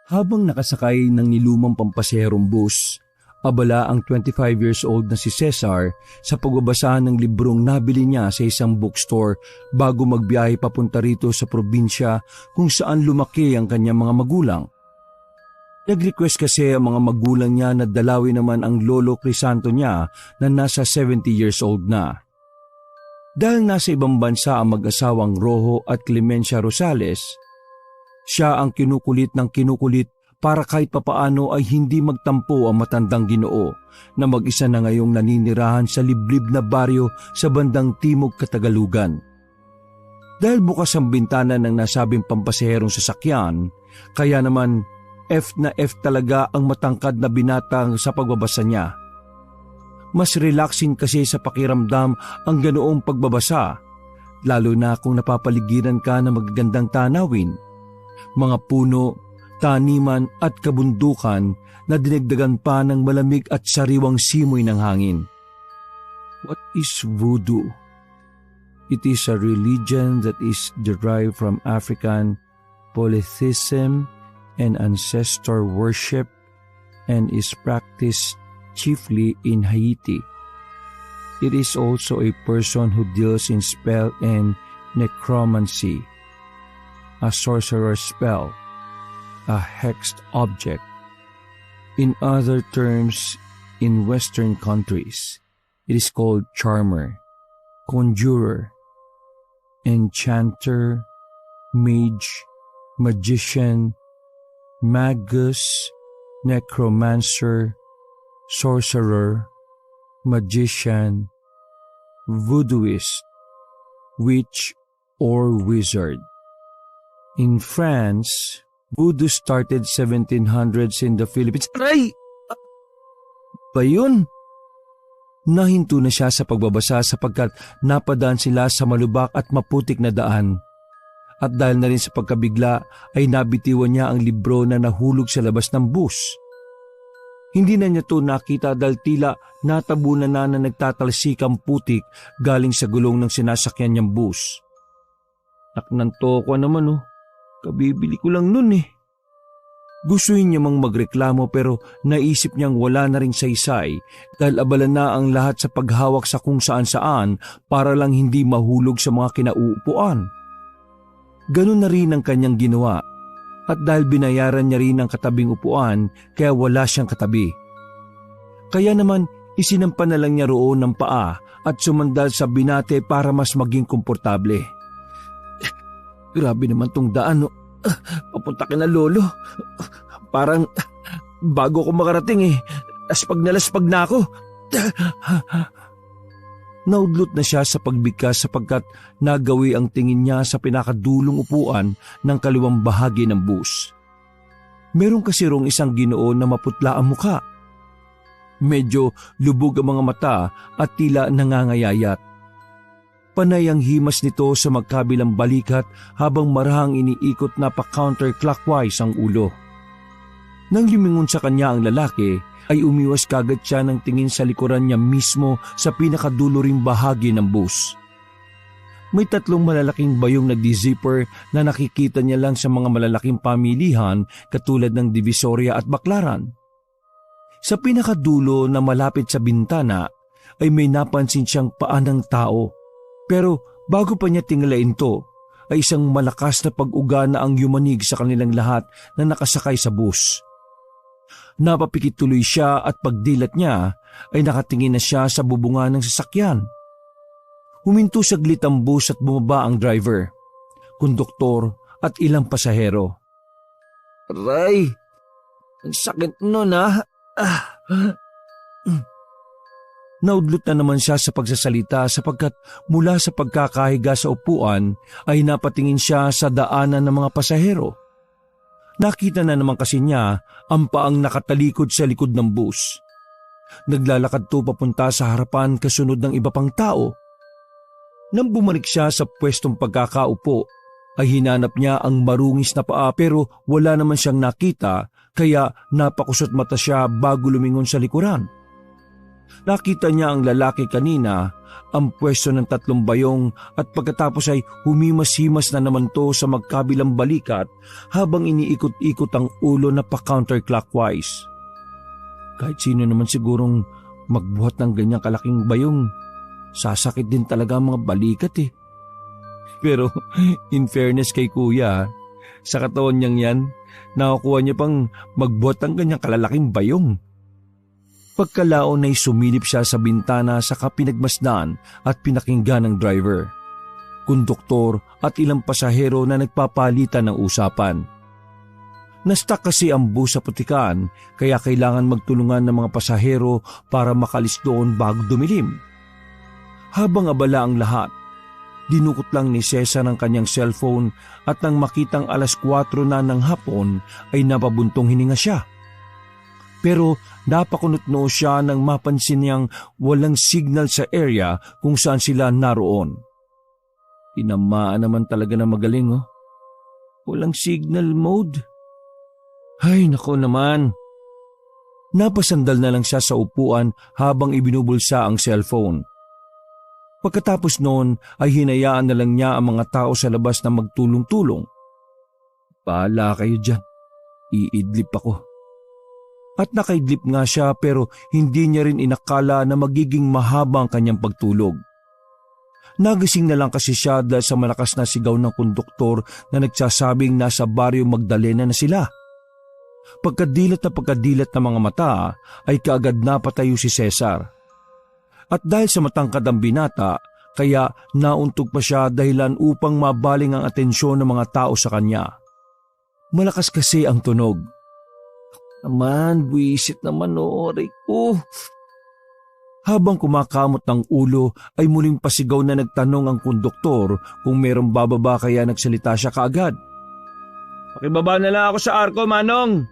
Habang nakasakay ng nilumang pampaseherong bus, abala ang 25 years old na si Cesar sa pagbabasa ng librong nabili niya sa isang bookstore bago magbiyahe papunta rito sa probinsya kung saan lumaki ang kanyang mga magulang. Nag-request kasi ang mga magulang niya na dalawin naman ang lolo Crisanto niya na nasa 70 years old na. Dahil nasa ibang bansa ang mag-asawang Rojo at Clemencia Rosales, siya ang kinukulit ng kinukulit para kahit papaano ay hindi magtampo ang matandang Ginoo na mag-isa na ngayong naninirahan sa liblib na baryo sa bandang timog Katagalugan. Dahil bukas ang bintana ng nasabing pampaseherong sasakyan, kaya naman F na F talaga ang matangkad na binatang sa pagbabasa niya. Mas relaxing kasi sa pakiramdam ang ganoong pagbabasa, lalo na kung napapaligiran ka ng magagandang tanawin, mga puno, taniman at kabundukan na dinagdagan pa ng malamig at sariwang simoy ng hangin. What is voodoo? It is a religion that is derived from African polytheism and ancestor worship and is practiced chiefly in Haiti. It is also a person who deals in spell and necromancy, a sorcerer's spell, a hexed object. In other terms, in Western countries, it is called charmer, conjurer, enchanter, mage, magician, magus, necromancer, sorcerer, magician, voodooist, witch, or wizard. In France, voodoo started 1700s in the Philippines. Aray! Ba yun? Nahinto na siya sa pagbabasa sapagkat napadaan sila sa malubak at maputik na daan. At dahil na rin sa pagkabigla ay nabitiwan niya ang libro na nahulog sa labas ng bus. Hindi na niya ito nakita dahil tila natabunan na nagtatalsikang putik galing sa gulong ng sinasakyan niyang bus. Naknanto ko naman kabibili ko lang nun Gustuin niya mang magreklamo pero naisip niyang wala na ring saysay dahil abala na ang lahat sa paghawak sa kung saan-saan para lang hindi mahulog sa mga kinauupuan. Ganun na rin ang kanyang ginawa at dahil binayaran niya rin ang katabing upuan kaya wala siyang katabi. Kaya naman isinampa na lang niya roon ng paa at sumandal sa binate para mas maging komportable. Grabe naman tong daan papunta kina lolo. Parang bago ko makarating laspag na ako. Naudlot na siya sa pagbigkas sapagkat nagawi ang tingin niya sa pinakadulong upuan ng kaliwang bahagi ng bus. Meron kasi rong isang Ginoo na maputla ang muka. Medyo lubog ang mga mata at tila nangangayayat. Panay ang himas nito sa magkabilang balikat habang marahang iniikot na pa-counterclockwise ang ulo. Nang lumingon sa kanya ang lalaki, ay umiwas kagad siya ng tingin sa likuran niya mismo sa pinakadulo ring bahagi ng bus. May 3 malalaking bayong na di-zipper na nakikita niya lang sa mga malalaking pamilihan katulad ng Divisoria at Baclaran. Sa pinakadulo na malapit sa bintana ay may napansin siyang paa ng tao. Pero bago pa niya tingalain to, ay isang malakas na pag-uga na ang yumanig sa kanilang lahat na nakasakay sa bus. Napapikit tuloy siya at pagdilat niya ay nakatingin na siya sa bubungan ng sasakyan. Huminto saglit ang bus at bumaba ang driver, konduktor at ilang pasahero. Aray! Ang sakit nun Naudlot na naman siya sa pagsasalita sapagkat mula sa pagkakahiga sa upuan ay napatingin siya sa daanan ng mga pasahero. Nakita na naman kasi niya ang paang nakatalikod sa likod ng bus. Naglalakad to papunta sa harapan kasunod ng iba pang tao. Nang bumalik siya sa pwestong pagkakaupo, ay hinanap niya ang marungis na paa pero wala naman siyang nakita kaya napakusot mata siya bago lumingon sa likuran. Nakita niya ang lalaki kanina, ang pwesto ng 3 bayong at pagkatapos ay humimas-himas na naman to sa magkabilang balikat habang iniikot-ikot ang ulo na pa-counterclockwise. Kahit sino naman sigurong magbuhat ng ganyang kalaking bayong, sasakit din talaga ang mga balikat eh. Pero in fairness kay kuya, sa katawan niyang yan, nakakuha niya pang magbuhat ng ganyang kalalaking bayong. Pagkalaon ay sumilip siya sa bintana sa pinagmasdan at pinakinggan ng driver, konduktor at ilang pasahero na nagpapalitan ng usapan. Nastak kasi ang bus sa putikan kaya kailangan magtulungan ng mga pasahero para makalis doon bago dumilim. Habang abala ang lahat, dinukot lang ni Cesar ang kanyang cellphone at nang makitang 4:00 na ng hapon ay napabuntong hininga siya. Pero napakunot-noo siya nang mapansin niyang walang signal sa area kung saan sila naroon. Tinamaan naman talaga na magaling oh. Walang signal mode. Ay nako naman. Napasandal na lang siya sa upuan habang ibinubulsa ang cellphone. Pagkatapos noon ay hinayaan na lang niya ang mga tao sa labas na magtulong-tulong. Bahala kayo dyan. Iidlip ako. At nakaidlip nga siya pero hindi niya rin inakala na magiging mahaba ang kanyang pagtulog. Nagising na lang kasi siya dahil sa malakas na sigaw ng konduktor na nagsasabing nasa Barrio Magdalena na sila. Pagkadilat ng mga mata ay kaagad napatayo si Cesar. At dahil sa matangkad ang binata, kaya nauntog pa siya dahilan upang mabaling ang atensyon ng mga tao sa kanya. Malakas kasi ang tunog. Naman, buwisit naman oray ko. Habang kumakamot ng ulo ay muling pasigaw na nagtanong ang konduktor kung mayroong bababa kaya nagsalita siya kaagad. Pakibaba na lang ako sa arko, Manong.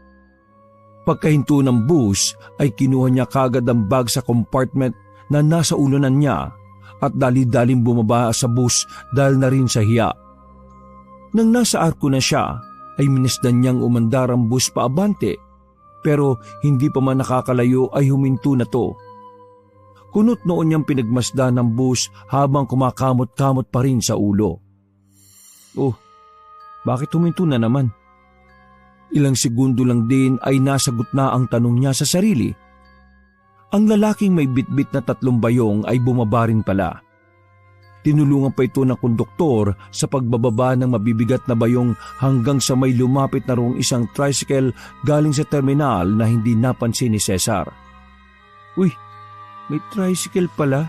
Pagkahinto ng bus ay kinuha niya kaagad ang bag sa compartment na nasa ulunan niya at dali-daling bumaba sa bus dahil na rin sa hiya. Nang nasa arko na siya ay minisdan niyang umandar ang bus paabante pero hindi pa man nakakalayo ay huminto na to. Kunot noon niyang pinagmasdan ng bus habang kumakamot-kamot pa rin sa ulo. Oh, bakit huminto na naman? Ilang segundo lang din ay nasagot na ang tanong niya sa sarili. Ang lalaking may bitbit na 3 bayong ay bumaba rin pala. Tinulungan pa ito ng konduktor sa pagbababa ng mabibigat na bayong hanggang sa may lumapit na roong isang tricycle galing sa terminal na hindi napansin ni Cesar. Uy, may tricycle pala.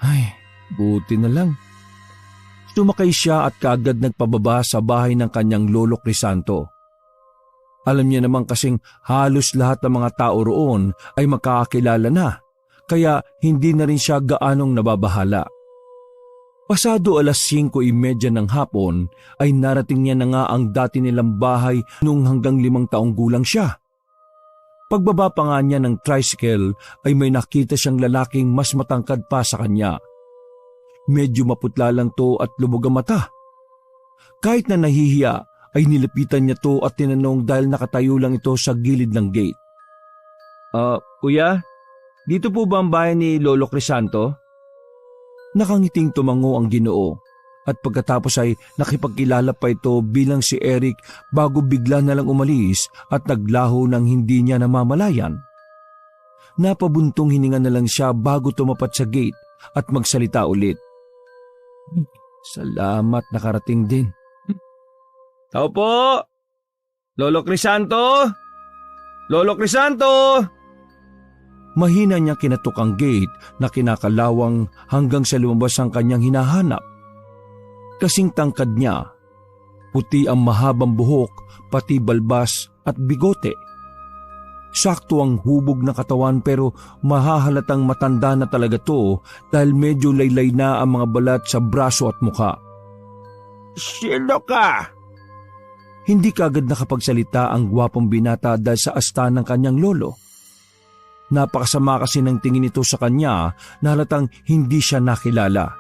Ay, buti na lang. Sumakay siya at kaagad nagpababa sa bahay ng kanyang lolo Crisanto. Alam niya naman kasing halos lahat ng mga tao roon ay makakakilala na, kaya hindi na rin siya gaanong nababahala. Pasado 5:30 ng hapon ay narating niya na nga ang dati nilang bahay nung hanggang 5 taong gulang siya. Pagbaba pa nga niya ng tricycle ay may nakita siyang lalaking mas matangkad pa sa kanya. Medyo maputla lang to at lubog ang mata. Kahit na nahihiya ay nilapitan niya to at tinanong dahil nakatayo lang ito sa gilid ng gate. Kuya, dito po ba ang bahay ni Lolo Crisanto? Nakangiting tumango ang Ginoo at pagkatapos ay nakipagkilala pa ito bilang si Eric bago bigla na lang umalis at naglaho ng hindi niya namamalayan. Napabuntong hininga na lang siya bago tumapat sa gate at magsalita ulit. Salamat, nakarating din. Tao po! Lolo Crisanto! Lolo Crisanto! Mahina niya kinatok ang gate na kinakalawang hanggang sa lumabas ang kanyang hinahanap. Kasing tangkad niya, puti ang mahabang buhok, pati balbas at bigote. Sakto ang hubog ng katawan pero mahahalatang matanda na talaga to dahil medyo laylay na ang mga balat sa braso at mukha. Sino ka? Hindi kaagad nakapagsalita ang gwapong binata dahil sa asta ng kanyang lolo. Napakasama kasi ng tingin nito sa kanya na halatang hindi siya nakilala.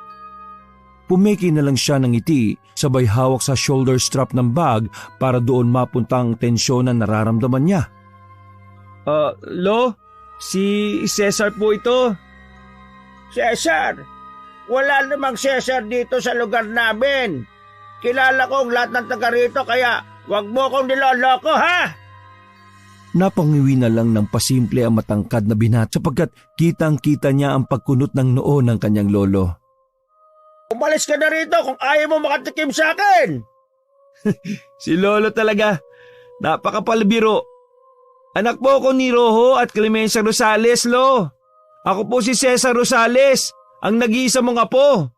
Pumeki na lang siya ng ngiti sabay hawak sa shoulder strap ng bag para doon mapunta ang tensyon na nararamdaman niya. Lo? Si Cesar po ito. Cesar? Wala namang Cesar dito sa lugar namin. Kilala ko ang lahat ng taga rito kaya wag mo akong niloloko, ha? Napangiwi na lang ng pasimple ang matangkad na binata sapagkat kitang-kita niya ang pagkunot ng noo ng kanyang lolo. Umalis ka na rito kung ayaw mo makatikim sa akin. Si lolo talaga. Napakapalbiro. Anak po ako ni Rojo at Clemencia Rosales, lo. Ako po si Cesar Rosales, ang nag-iisa mong apo.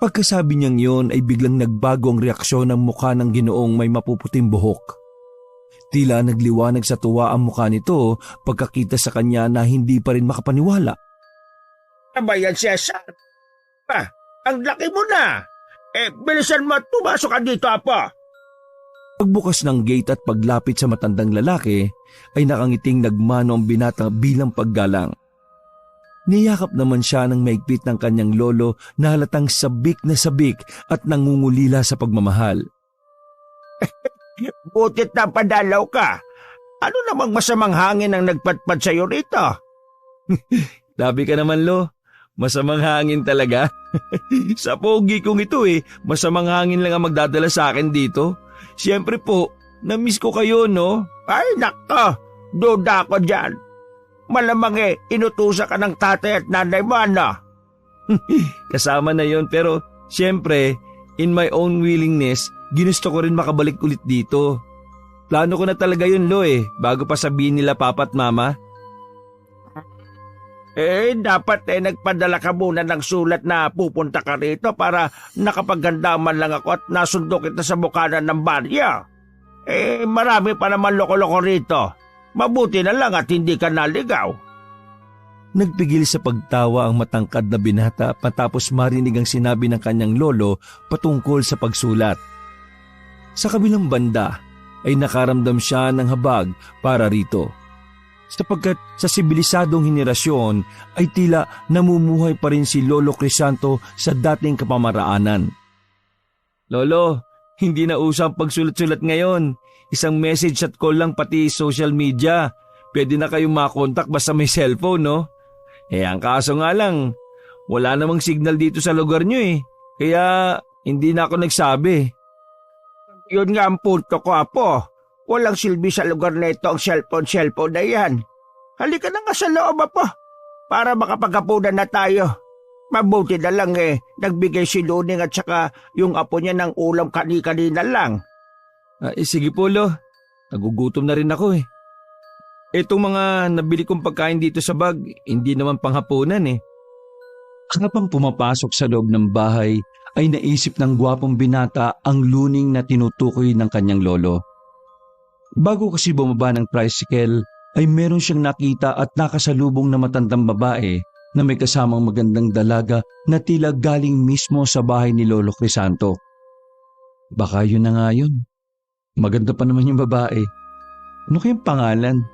Pagkasabi niyang yon ay biglang nagbago ang reaksyon ng mukha ng Ginoong may mapuputing buhok. Tila nagliwanag sa tuwa ang mukha nito pagkakita sa kanya na hindi pa rin makapaniwala. Ano ba yan, Cesar? Ang laki mo na. Bilisan mo at pumasok ka dito, apo. Pagbukas ng gate at paglapit sa matandang lalaki ay nakangiting nagmano ang binata bilang paggalang. Niyakap naman siya ng maigpit ng kanyang lolo na halatang sabik na sabik at nangungulila sa pagmamahal. Butit na padalaw ka. Ano namang masamang hangin ang nagpatpad sa iyo rito? Tabi ka naman, lo. Masamang hangin talaga. Sa pogi kong ito masamang hangin lang ang magdadala sa akin dito. Siyempre po, na-miss ko kayo, no? Ay, nako. Duda ko dyan. Malamang inutusan ka ng tatay at nanay mo, ano? Kasama na yon pero siyempre, in my own willingness, ginusto ko rin makabalik ulit dito. Plano ko na talaga yun, lo bago pa sabihin nila papa at mama. Dapat nagpadala ka muna ng sulat na pupunta ka rito para nakapaggandaman lang ako at nasundo kita sa bukanan ng barya. Marami pa naman loko-loko rito. Mabuti na lang at hindi ka naligaw. Nagpigil sa pagtawa ang matangkad na binata patapos marinig ang sinabi ng kanyang lolo patungkol sa pagsulat. Sa kabilang banda ay nakaramdam siya ng habag para rito. Sapagkat sa sibilisadong henerasyon ay tila namumuhay pa rin si Lolo Crisanto sa dating kapamaraanan. Lolo, hindi na usang pagsulat-sulat ngayon. Isang message at call lang pati social media. Pwede na kayong makontak basta may cellphone, no? Ang kaso nga lang, wala namang signal dito sa lugar nyo Kaya hindi na ako nagsabi. Yun nga ang punto ko, apo. Walang silbi sa lugar na ito ang cellphone na yan. Halika na nga sa loob, apo, para makapaghapunan na tayo. Mabuti na lang nagbigay si Luning at saka yung apo niya ng ulam kani-kanina lang. Sige po, lo. Nagugutom na rin ako Itong mga nabili kong pagkain dito sa bag, hindi naman panghapunan Habang pumapasok sa loob ng bahay, ay naisip ng gwapong binata ang Luning na tinutukoy ng kanyang lolo. Bago kasi bumaba ng tricycle, ay meron siyang nakita at nakasalubong na matandang babae na may kasamang magandang dalaga na tila galing mismo sa bahay ni Lolo Crisanto. Baka yun na nga yun. Maganda pa naman yung babae. Ano kayang pangalan?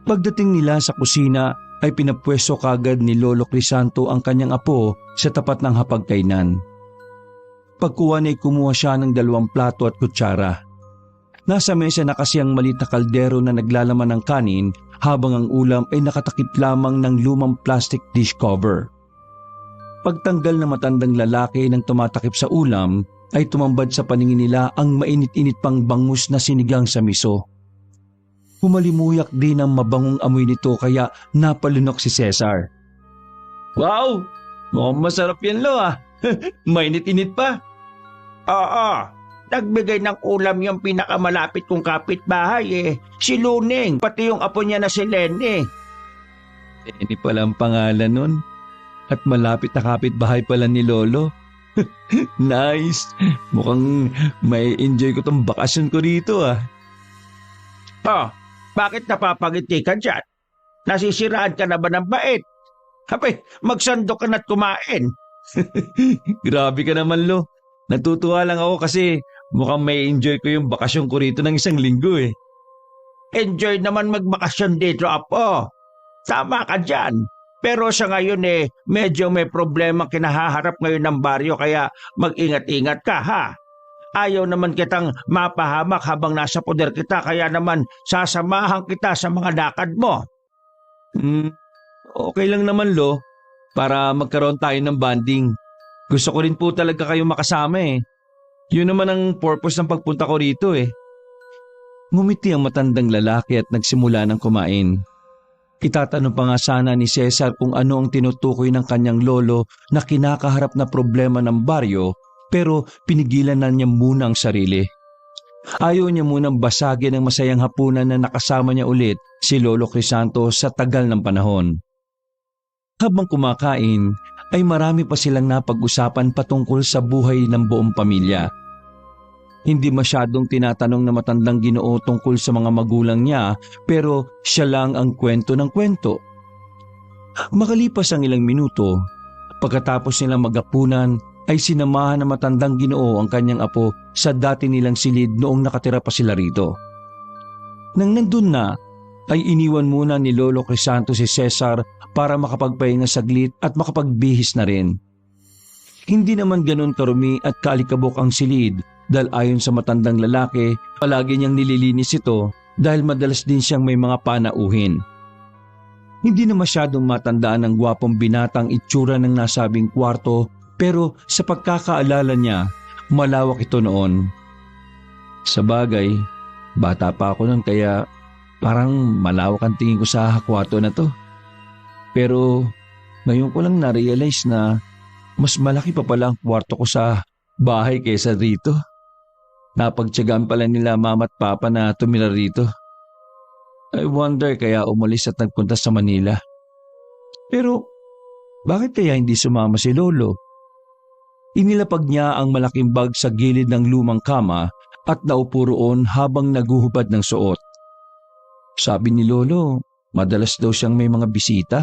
Pagdating nila sa kusina ay pinapwesto kagad ni Lolo Crisanto ang kanyang apo sa tapat ng hapagkainan. Pagkuha niya ay kumuha siya ng 2 plato at kutsara. Nasa mesa na kasi ang maliit na kaldero na naglalaman ng kanin habang ang ulam ay nakatakip lamang ng lumang plastic dish cover. Pagtanggal ng matandang lalaki ng tumatakip sa ulam ay tumambad sa paningin nila ang mainit-init pang bangus na sinigang sa miso. Humalimuyak din ang mabangong amoy nito kaya napalunok si Cesar. Wow! Mukhang masarap yan, lo Mainit-init pa. Oo. Nagbigay ng ulam yung pinakamalapit kong kapitbahay si Luning, pati yung apo niya na si Lenny. Lenny pala ang pangalan nun. At malapit na kapitbahay pala ni Lolo. Nice! Mukhang may enjoy ko tong bakasyon ko rito Bakit napapangiti ka dyan? Nasisiraan ka na ba ng bait? Magsandok ka na't kumain. Grabe ka naman, lo. Natutuwa lang ako kasi mukhang may enjoy ko yung bakasyon ko rito ng 1 linggo Enjoy naman magbakasyon dito, apo. Tama ka dyan. Pero sa ngayon medyo may problema kinahaharap ngayon ng baryo kaya mag-ingat-ingat ka, ha? Ayaw naman kitang mapahamak habang nasa poder kita kaya naman sasamahan kita sa mga lakad mo. Hmm, okay lang naman lo, para magkaroon tayo ng bonding. Gusto ko rin po talaga kayo makasama eh. Yun naman ang purpose ng pagpunta ko rito eh. Ngumiti ang matandang lalaki at nagsimula ng kumain. Itatanong pa nga sana ni Cesar kung ano ang tinutukoy ng kanyang lolo na kinakaharap na problema ng baryo, pero pinigilan na niya muna ang sarili. Ayaw niya munang basagin ang masayang hapunan na nakasama niya ulit si Lolo Crisanto sa tagal ng panahon. Habang kumakain, ay marami pa silang napag-usapan patungkol sa buhay ng buong pamilya. Hindi masyadong tinatanong na matandang Ginoo tungkol sa mga magulang niya, pero siya lang ang kwento ng kwento. Makalipas ang ilang minuto, pagkatapos nilang magapunan, ay sinamahan ng matandang Ginoo ang kanyang apo sa dati nilang silid noong nakatira pa sila rito. Nang nandun na, ay iniwan muna ni Lolo Crisanto si Cesar para makapagpahinga saglit at makapagbihis na rin. Hindi naman ganun karumi at kaalikabok ang silid dahil ayon sa matandang lalaki, palagi niyang nililinis ito dahil madalas din siyang may mga panauhin. Hindi na masyadong matandaan ang gwapong binatang itsura ng nasabing kwarto, pero sa pagkakaalala niya, malawak ito noon. Sa bagay, bata pa ako nun kaya parang malawak ang tingin ko sa kwarto na to. Pero ngayon ko lang na-realize na mas malaki pa pala ang kwarto ko sa bahay kaysa rito. Napagtiyagaan pala nila mama at papa na tumira rito. I wonder kaya umalis at nagpunta sa Manila. Pero bakit kaya hindi sumama si Lolo? Inilapag niya ang malaking bag sa gilid ng lumang kama at naupo roon habang naguhubad ng suot. Sabi ni Lolo, madalas daw siyang may mga bisita.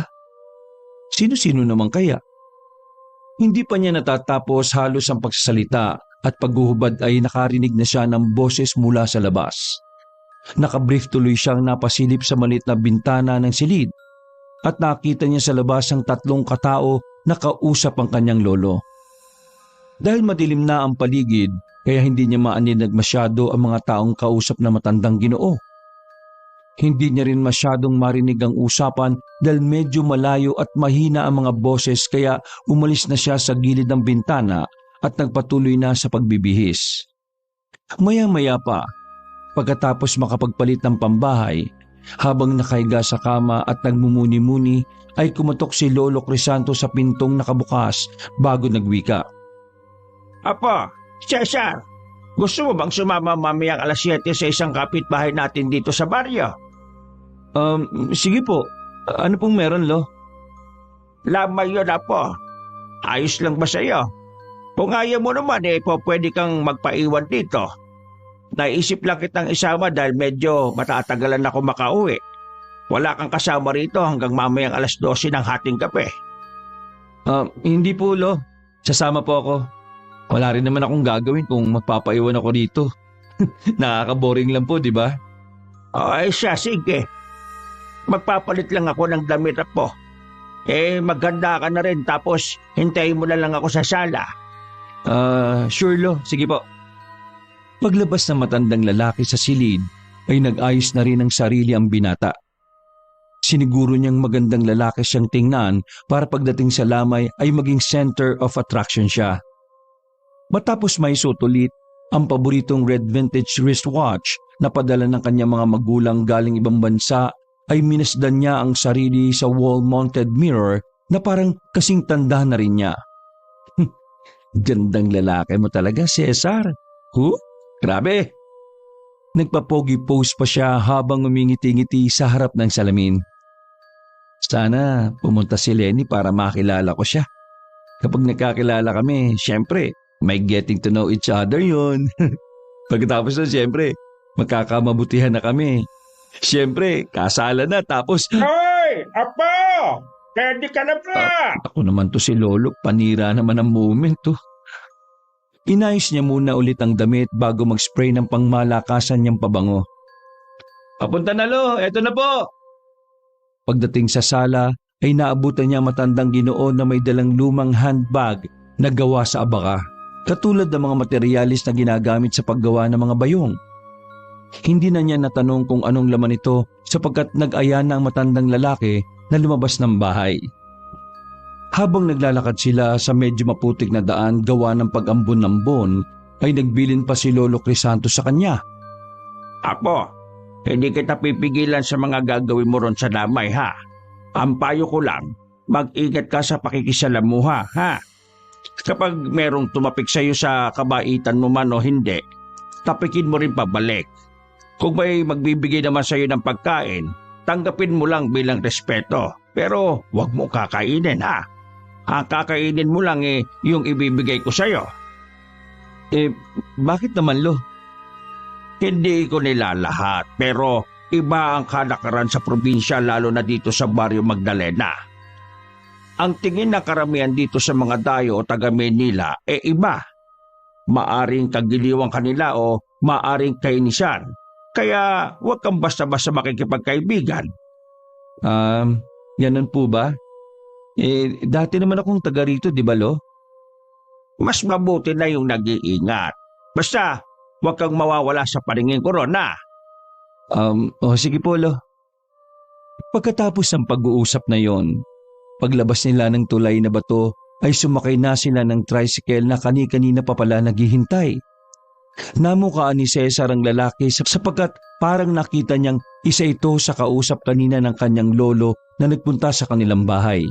Sino-sino naman kaya? Hindi pa niya natatapos halos ang pagsasalita at paghuhubad ay nakarinig na siya ng boses mula sa labas. Nakabrief tuloy siyang napasilip sa maliit na bintana ng silid at nakita niya sa labas ang 3 katao na kausap ang kanyang lolo. Dahil madilim na ang paligid, kaya hindi niya maaninag masyado ang mga taong kausap na matandang Ginoo. Hindi niya rin masyadong marinig ang usapan dahil medyo malayo at mahina ang mga boses, kaya umalis na siya sa gilid ng bintana at nagpatuloy na sa pagbibihis. Maya-maya pa, pagkatapos makapagpalit ng pambahay, habang nakahiga sa kama at nagmumuni-muni, ay kumatok si Lolo Crisanto sa pintong nakabukas bago nagwika. Apo, Cesar, gusto mo bang sumama mamayang alas 7 sa isang kapitbahay natin dito sa baryo? Sige po. Ano pong meron, Lo? Lamay yun, Apo. Ayos lang ba sa'yo? Kung ayaw mo naman, pwede kang magpaiwan dito. Naisip lang kitang isama dahil medyo matatagalan ako makauwi. Wala kang kasama rito hanggang mamayang alas 12 ng hating gabi. Hindi po, Lo. Sasama po ako. Wala rin naman akong gagawin kung magpapaiwan ako dito. Nakaka-boring lang po, di ba? Ay siya, sige. Magpapalit lang ako ng damit, Apo. Maganda ka na rin tapos hintayin mo na lang ako sa sala. Sure, Lo. Sige po. Paglabas ng matandang lalaki sa silid, ay nag-ayos na rin ng sarili ang binata. Siniguro niyang magandang lalaki siyang tingnan para pagdating sa lamay ay maging center of attraction siya. Matapos may sutulit, ang paboritong red vintage wristwatch na padala ng kanyang mga magulang galing ibang bansa, ay minasdan niya ang sarili sa wall-mounted mirror na parang kasing tanda na rin niya. Gandang lalaki mo talaga, Cesar. Grabe! Nagpapogi pose pa siya habang umingiti-ngiti sa harap ng salamin. Sana pumunta si Lenny para makilala ko siya. Kapag nagkakilala kami, syempre, may getting to know each other yun. Pagkatapos na, syempre, magkakamabutihan na kami. Syempre, kasala na tapos... Hoy! Apo! Ready ka na ba? Ako naman to si Lolo, panira naman ang moment to. Inayos niya muna ulit ang damit bago mag-spray ng pangmalakasan niyang pabango. Papunta na, Lo, eto na po! Pagdating sa sala, ay naabutan niya matandang Ginoo na may dalang lumang handbag na gawa sa abaka, katulad ng mga materialis na ginagamit sa paggawa ng mga bayong. Hindi na niya natanong kung anong laman ito sapagkat nag-aya na ang matandang lalaki na lumabas ng bahay. Habang naglalakad sila sa medyo maputik na daan gawa ng pag-ambon-ambon, ay nagbilin pa si Lolo Crisanto sa kanya. Apo, hindi kita pipigilan sa mga gagawin mo ron sa damay, ha? Ang payo ko lang, mag-ingat ka sa pakikisalamuha, ha? Kapag merong tumapik sa iyo sa kabaitan mo man o hindi, tapikin mo rin pabalik. Kung may magbibigay naman sa iyo ng pagkain, tanggapin mo lang bilang respeto. Pero wag mo kakainin, ha? Ang kakainin mo lang yung ibibigay ko sa iyo. Bakit naman, Lo? Hindi ko nilalahat, pero iba ang kalakaran sa probinsya lalo na dito sa Baryo Magdalena. Ang tingin ng karamihan dito sa mga dayo o taga Maynila iba. Maaring kagiliwang kanila o maaring kainisan. Kaya huwag kang basta-basta makikipagkaibigan. Ganun po ba? Dati naman akong taga rito, di ba, Lo? Mas mabuti na yung nag-iingat. Basta, huwag kang mawawala sa paningin ko ron, ha? Sige po, Lo. Pagkatapos ng pag-uusap na yon, paglabas nila ng tulay na bato ay sumakay na sila ng tricycle na kani-kanina pa pala naghihintay. Namukaan ni Cesar ang lalaki sapagkat parang nakita niyang isa ito sa kausap kanina ng kanyang lolo na nagpunta sa kanilang bahay.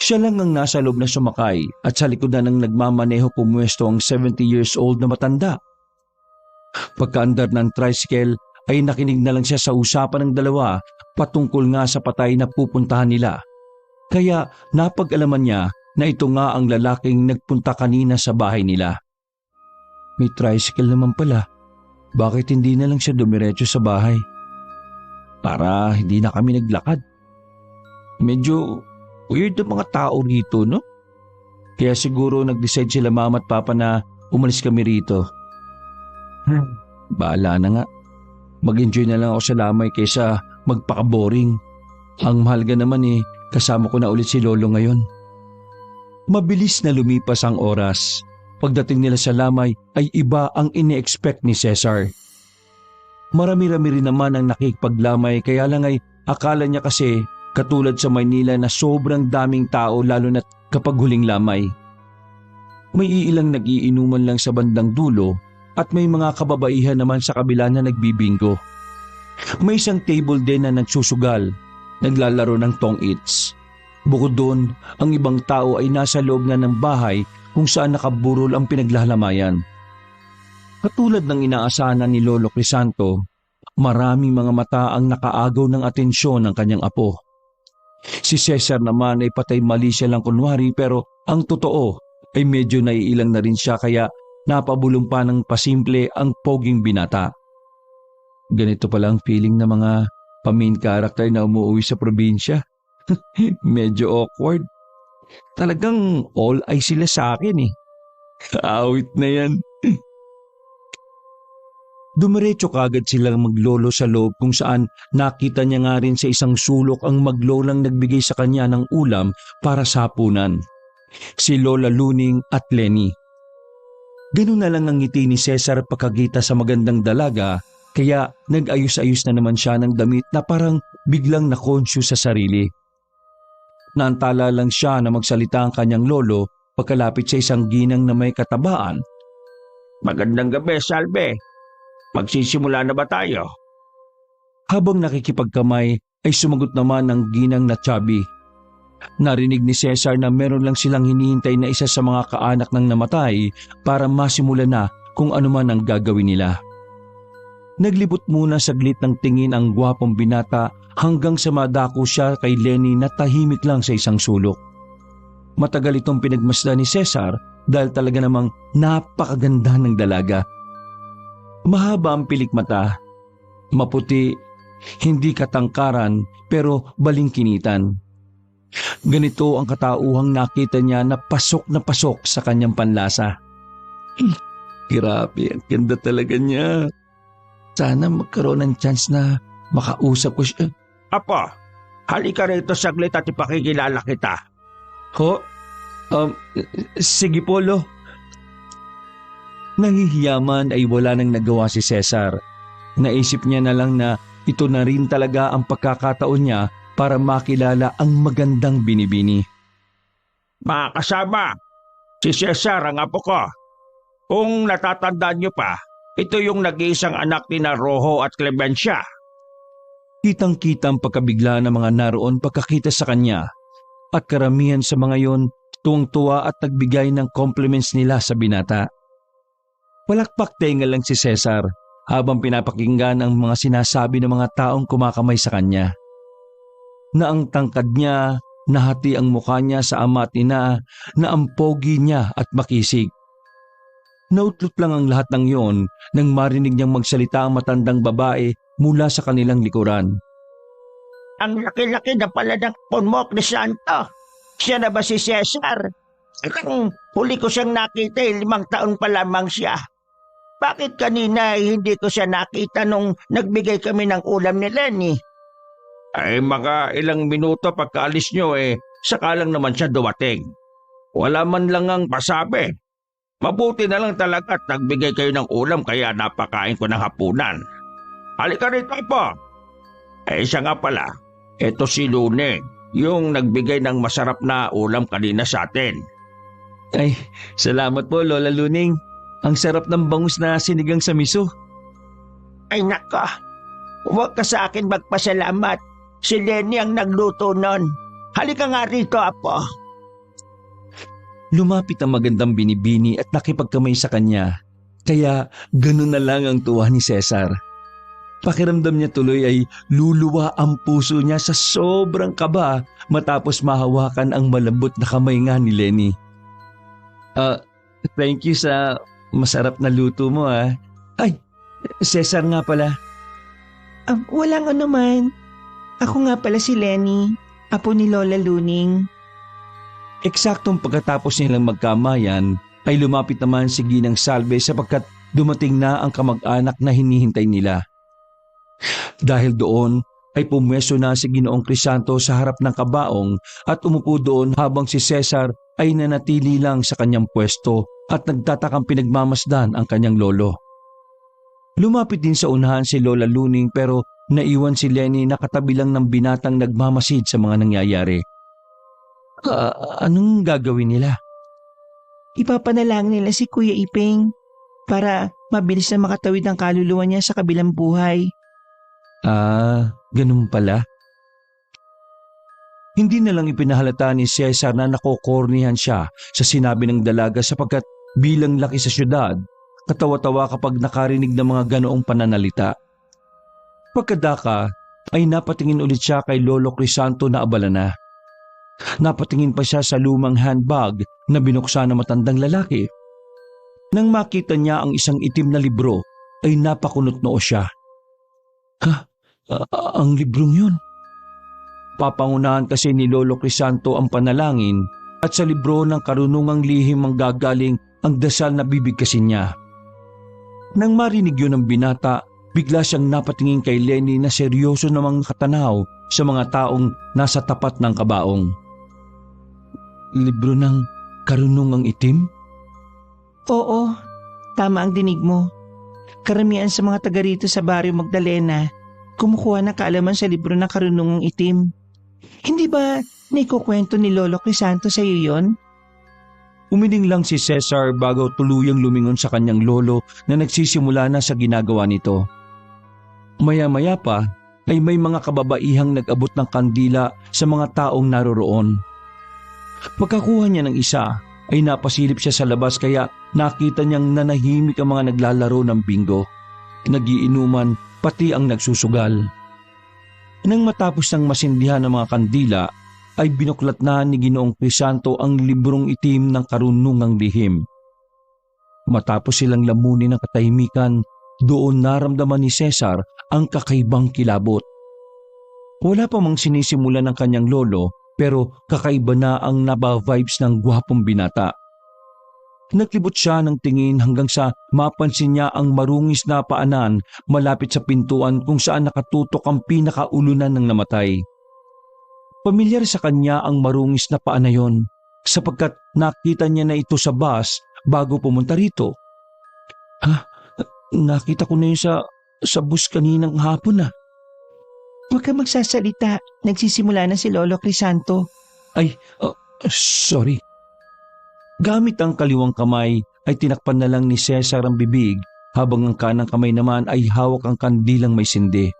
Siya lang ang nasa loob na sumakay at sa likod na ng nagmamaneho pumuesto ang 70 years old na matanda. Pagkaandar ng tricycle ay nakinig na lang siya sa usapan ng dalawa patungkol nga sa patay na pupuntahan nila. Kaya napag-alaman niya na ito nga ang lalaking nagpunta kanina sa bahay nila. May tricycle naman pala. Bakit hindi na lang siya dumiretso sa bahay? Para hindi na kami naglakad. Medyo weird ang mga tao rito, no? Kaya siguro nag-decide sila mama at papa na umalis kami rito. Bahala na nga. Mag-enjoy na lang ako sa lamay kaysa magpaka-boring. Ang mahalaga naman kasama ko na ulit si Lolo ngayon. Mabilis na lumipas ang oras. Pagdating nila sa lamay ay iba ang ini-expect ni Cesar. Marami-rami rin naman ang nakikipaglamay kaya lang ay akala niya kasi katulad sa Maynila na sobrang daming tao lalo na kapag huling lamay. May iilang nag-iinuman lang sa bandang dulo at may mga kababaihan naman sa kabila na nagbibingo. May isang table din na nagsusugal, naglalaro ng tong-its. Bukod doon, ang ibang tao ay nasa loob na ng bahay kung saan nakaburol ang pinaglalamayan. Katulad ng inaasahan ni Lolo Crisanto, maraming mga mata ang nakaagaw ng atensyon ng kanyang apo. Si Cesar naman ay patay mali siya lang kunwari pero ang totoo ay medyo naiilang na rin siya kaya napabulong pa ng pasimple ang poging binata. Ganito pala ang feeling ng mga pa-main character na umuwi sa probinsya. Medyo awkward. Talagang all eye sila sa akin Awit na yan. Dumiretso kagad silang maglolo sa loob kung saan nakita niya nga rin sa isang sulok ang maglolang nagbigay sa kanya ng ulam para sa hapunan. Si Lola Luning at Lenny. Ganun na lang ang ngiti ni Cesar pagkakita sa magandang dalaga kaya nag-ayos-ayos na naman siya ng damit na parang biglang na-conscious sa sarili. Naantala lang siya na magsalita ang kanyang lolo pagkalapit sa isang ginang na may katabaan. Magandang gabi, Salve. Magsisimula na ba tayo? Habang nakikipagkamay ay sumagot naman ang ginang na chubby. Narinig ni Cesar na meron lang silang hinihintay na isa sa mga kaanak ng namatay para masimula na kung ano man ang gagawin nila. Naglibot muna saglit ng tingin ang gwapong binata hanggang sa madako siya kay Lenny na tahimik lang sa isang sulok. Matagal itong pinagmasdan ni Cesar dahil talaga namang napakaganda ng dalaga. Mahaba ang pilik mata, maputi, hindi katangkaran pero balingkinitan. Ganito ang katauhang nakita niya na pasok sa kanyang panlasa. Grabe, ang ganda talaga niya. Sana magkaroon ng chance na makausap ko siya. Apo, halika rito saglit at ipakikilala kita. Ho? Sige po, Lo. Nahihiyaman ay wala nang nagawa si Cesar. Naisip niya na lang na Ito na rin talaga ang pagkakataon niya para makilala ang magandang Binibini. Mga kasama, si Cesar ang apo ko. Kung natatandaan niyo pa, ito yung nag-iisang anak ni na Rojo at Clemencia. Kitang-kita ang pagkabigla ng mga naroon pagkakita sa kanya at karamihan sa mga yon tuwang-tuwa at nagbigay ng compliments nila sa binata. Palakpak tenga lang si Cesar habang pinapakinggan ang mga sinasabi ng mga taong kumakamay sa kanya. Na ang tangkad niya, nahati ang mukha niya sa ama at ina, na ang pogi niya at makisig. Nautlot lang ang lahat ng yon nang marinig niyang magsalita ang matandang babae mula sa kanilang likuran. Ang laki-laki na pala ng punmok ni Santo. Siya na ba si Cesar? Ang huli ko siyang nakita 5 taon pa lamang siya. Bakit kanina hindi ko siya nakita nung nagbigay kami ng ulam ni Lenny? Ay mga ilang minuto pagkaalis nyo saka lang naman siya dumating. Wala man lang ang pasabi. Mabuti na lang talaga at nagbigay kayo ng ulam kaya napakain ko ng hapunan. Halika rito po. Siya nga pala, eto si Lune, yung nagbigay ng masarap na ulam kanina sa atin. Ay, salamat po Lola Luning. Ang sarap ng bangus na sinigang sa miso. Ay nako, huwag ka sa akin magpasalamat. Si Lenny ang nagluto nun. Halika nga rito, apo. Lumapit ang magandang Binibini at nakipagkamay sa kanya. Kaya ganun na lang ang tuwa ni Cesar. Pakiramdam niya tuloy ay luluwa ang puso niya sa sobrang kaba matapos mahawakan ang malambot na kamay nga ni Lenny. Thank you sa masarap na luto mo ah. Ay, Cesar nga pala. Walang anuman. Ako nga pala si Lenny, apo ni Lola Luning. Eksaktong pagkatapos nilang magkamayan ay lumapit naman si Ginang Salve sapagkat dumating na ang kamag-anak na hinihintay nila. Dahil doon ay pumwesto na si Ginoong Crisanto sa harap ng kabaong at umupo doon habang si Cesar ay nanatili lang sa kanyang pwesto at nagtatakang pinagmamasdan ang kanyang lolo. Lumapit din sa unahan si Lola Luning pero naiwan si Lenny na katabi lang ng binatang nagmamasid sa mga nangyayari. Anong gagawin nila? Ipapanalangin nila si Kuya Iping para mabilis na makatawid ang kaluluwa niya sa kabilang buhay. Ganun pala. Hindi na lang ipinahalata ni Cesar na nakokornihan siya sa sinabi ng dalaga sapagkat bilang laki sa syudad, katawa-tawa kapag nakarinig ng mga ganoong pananalita. Pagkadaka ay napatingin ulit siya kay Lolo Crisanto na abala na. Napatingin pa siya sa lumang handbag na binuksan ng matandang lalaki. Nang makita niya ang isang itim na libro ay napakunot noo siya. Ang librong yun. Papangunahan kasi ni Lolo Crisanto ang panalangin at sa libro ng karunungang lihim ang gagaling ang dasal na bibigkasin niya. Nang marinig yun ng binata, bigla siyang napatingin kay Lenny na seryoso namang katanaw sa mga taong nasa tapat ng kabaong. Libro ng karunungang itim? Oo, tama ang dinig mo. Karamihan sa mga taga rito sa Baryo Magdalena kumukuha ng kaalaman sa libro ng karunungang itim. Hindi ba naikukwento ni Lolo Crisanto sa iyo yon? Umiling lang si Cesar bago tuluyang lumingon sa kanyang lolo na nagsisimula na sa ginagawa nito. Maya-maya pa ay may mga kababaihang nag-abot ng kandila sa mga taong naroroon. Pagkakuha niya ng isa ay napasilip siya sa labas kaya nakita niyang nanahimik ang mga naglalaro ng bingo, nagiinuman pati ang nagsusugal. Nang matapos ng masindihan ng mga kandila ay binuklat na ni Ginoong Crisanto ang librong itim ng karunungang lihim. Matapos silang lamunin ng katahimikan, doon naramdaman ni Cesar ang kakaibang kilabot. Wala pa mang sinisimula ng kanyang lolo pero kakaiba na ang naba-vibes ng gwapong binata. Naglibot siya ng tingin hanggang sa mapansin niya ang marungis na paanan malapit sa pintuan kung saan nakatutok ang pinakaulunan ng namatay. Pamilyar sa kanya ang marungis na paa na yon sapagkat nakita niya na ito sa bus bago pumunta rito. Nakita ko na yun sa bus kaninang hapon . Huwag ka magsasalita. Nagsisimula na si Lolo Crisanto. Sorry. Gamit ang kaliwang kamay ay tinakpan na lang ni Cesar ang bibig habang ang kanang kamay naman ay hawak ang kandilang may sindi.